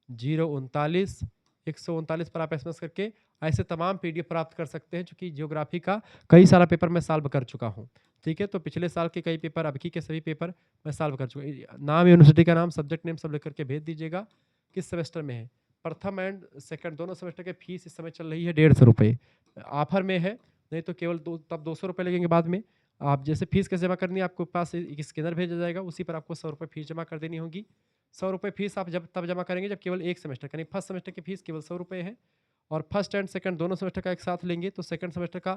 Speaker 1: 039 139 पर आप एसएमएस करके ऐसे तमाम पीडीएफ प्राप्त कर सकते हैं, क्योंकि जियोग्राफी का कई सारा पेपर मैं सॉल्व कर चुका हूँ। ठीक है, तो पिछले साल के कई पेपर, अबकी के सभी पेपर मैं सॉल्व कर चुका। नाम, यूनिवर्सिटी का नाम, सब्जेक्ट नेम सब लिख करके भेज दीजिएगा। किस सेमेस्टर में है, प्रथम एंड सेकंड दोनों सेमेस्टर के फीस इस समय चल रही है 150 रुपये, ऑफर में है, नहीं तो केवल तब 200 रुपये लगेंगे बाद में। आप जैसे फीस कैसे जमा करनी है, आपको पास एक स्कैनर भेजा जाएगा, उसी पर आपको 100 रुपये फीस जमा कर देनी होगी। 100 रुपये फीस आप जब तब जमा करेंगे जब केवल एक सेमेस्टर यानी फर्स्ट सेमेस्टर की फीस केवल 100 रुपये है, और फर्स्ट एंड सेकंड दोनों सेमेस्टर का एक साथ लेंगे तो सेकंड सेमेस्टर का,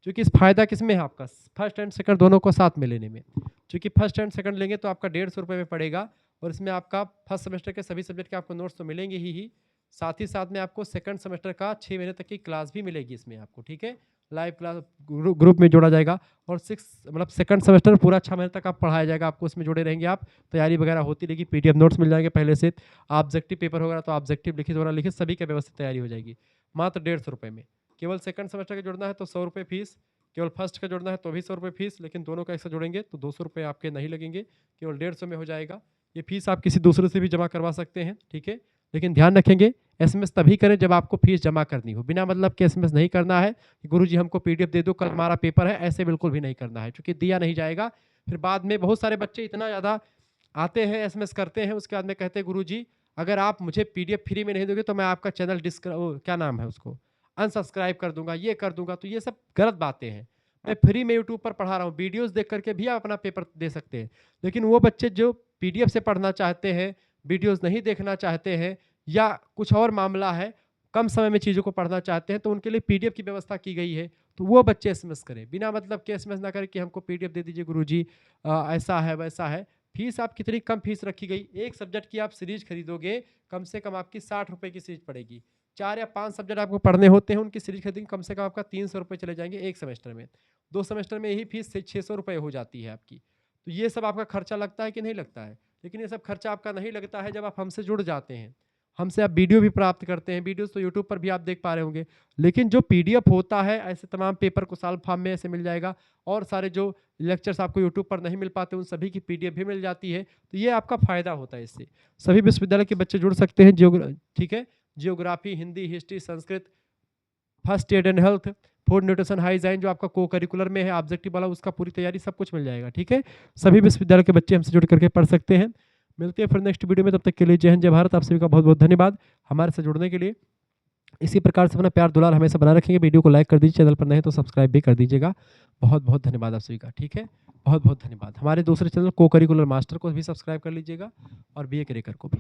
Speaker 1: क्योंकि इस फायदा किस में है आपका, फर्स्ट एंड सेकंड दोनों को साथ में लेने में। क्योंकि फर्स्ट एंड सेकंड लेंगे तो आपका 150 रुपये में पड़ेगा, और इसमें आपका फर्स्ट सेमेस्टर के सभी सब्जेक्ट के आपको नोट्स तो मिलेंगे ही साथ ही साथ में आपको सेकंड सेमेस्टर का 6 महीने तक की क्लास भी मिलेगी इसमें आपको। ठीक है, लाइव क्लास ग्रुप में जोड़ा जाएगा, और मतलब सेकंड सेमेस्टर पूरा 6 महीने तक आप पढ़ाया जाएगा आपको, उसमें जुड़े रहेंगे आप, तैयारी वगैरह होती रहेगी, पीडीएफ नोट्स मिल जाएंगे पहले से, ऑब्जेक्टिव पेपर होगा तो ऑब्जेक्टिव लिखित वगैरह लिखित सभी की व्यवस्थित तैयारी हो जाएगी मात्र 150 रुपये में। केवल सेकंड सेमेस्टर का जुड़ना है तो 100 रुपये फीस, केवल फर्स्ट का जुड़ना है तो भी 100 रुपये फीस, लेकिन दोनों का एक साथ जुड़ेंगे तो 200 रुपये आपके नहीं लगेंगे, केवल 150 में हो जाएगा। ये फीस आप किसी दूसरे से भी जमा करवा सकते हैं। ठीक है, लेकिन ध्यान रखेंगे एसएमएस तभी करें जब आपको फीस जमा करनी हो, बिना मतलब के एसएमएस नहीं करना है कि गुरुजी हमको पीडीएफ दे दो कल हमारा पेपर है, ऐसे बिल्कुल भी नहीं करना है, क्योंकि दिया नहीं जाएगा। फिर बाद में बहुत सारे बच्चे इतना ज़्यादा आते हैं, एसएमएस करते हैं, उसके बाद में कहते हैं गुरुजी अगर आप मुझे पीडीएफ फ्री में नहीं दोगे तो मैं आपका चैनल क्या नाम है उसको अनसब्सक्राइब कर दूंगा, ये कर दूंगा। तो ये सब गलत बातें हैं। मैं फ्री में यूट्यूब पर पढ़ा रहा हूँ, वीडियोस देख करके भी आप अपना पेपर दे सकते हैं, लेकिन वो बच्चे जो पीडीएफ से पढ़ना चाहते हैं, वीडियोस नहीं देखना चाहते हैं, या कुछ और मामला है, कम समय में चीज़ों को पढ़ना चाहते हैं, तो उनके लिए पीडीएफ की व्यवस्था की गई है। तो वो बच्चे एसएमएस करें, बिना मतलब के एसएमएस ना करें कि हमको पीडीएफ दे दीजिए गुरुजी ऐसा है वैसा है। फीस आप कितनी कम फीस रखी गई, एक सब्जेक्ट की आप सीरीज खरीदोगे कम से कम आपकी 60 रुपये की सीरीज पड़ेगी। 4 या 5 सब्जेक्ट आपको पढ़ने होते हैं, उनकी सीरीज खरीदेंगे कम से कम आपका 300 रुपये चले जाएंगे एक सेमेस्टर में। 2 सेमेस्टर में यही फीस 600 रुपये हो जाती है आपकी। तो ये सब आपका खर्चा लगता है कि नहीं लगता है, लेकिन ये सब खर्चा आपका नहीं लगता है जब आप हमसे जुड़ जाते हैं। हमसे आप वीडियो भी प्राप्त करते हैं, वीडियोस तो यूट्यूब पर भी आप देख पा रहे होंगे। लेकिन जो पीडीएफ होता है, ऐसे तमाम पेपर को सॉल्व फॉर्म में ऐसे मिल जाएगा, और सारे जो लेक्चर्स आपको यूट्यूब पर नहीं मिल पाते, उन सभी की पीडीएफ भी मिल जाती है। तो ये आपका फ़ायदा होता है इससे। सभी विश्वविद्यालय के बच्चे जुड़ सकते हैं। ठीक है, geography, Hindi, history, Sanskrit, first aid and health, food nutrition, hygiene जो आपका को करिकुलर में है, ऑब्जेक्टिव वाला, उसका पूरी तैयारी सब कुछ मिल जाएगा। ठीक है, सभी विश्वविद्यालय के बच्चे हमसे जुड़ करके पढ़ सकते हैं। मिलते हैं फिर नेक्स्ट वीडियो में, तब तक के लिए जय हिंद जय भारत। आप सभी का बहुत बहुत धन्यवाद हमारे से जुड़ने के लिए। इसी प्रकार से अपना प्यार दुलार हमेशा बना रखेंगे। वीडियो को लाइक कर दीजिए, चैनल पर नए हैं तो सब्सक्राइब भी कर दीजिएगा। बहुत बहुत धन्यवाद आप सभी का। ठीक है, बहुत बहुत धन्यवाद। हमारे दूसरे चैनल को करिकुलर मास्टर को भी सब्सक्राइब कर लीजिएगा, और बीए करिकुलर को भी।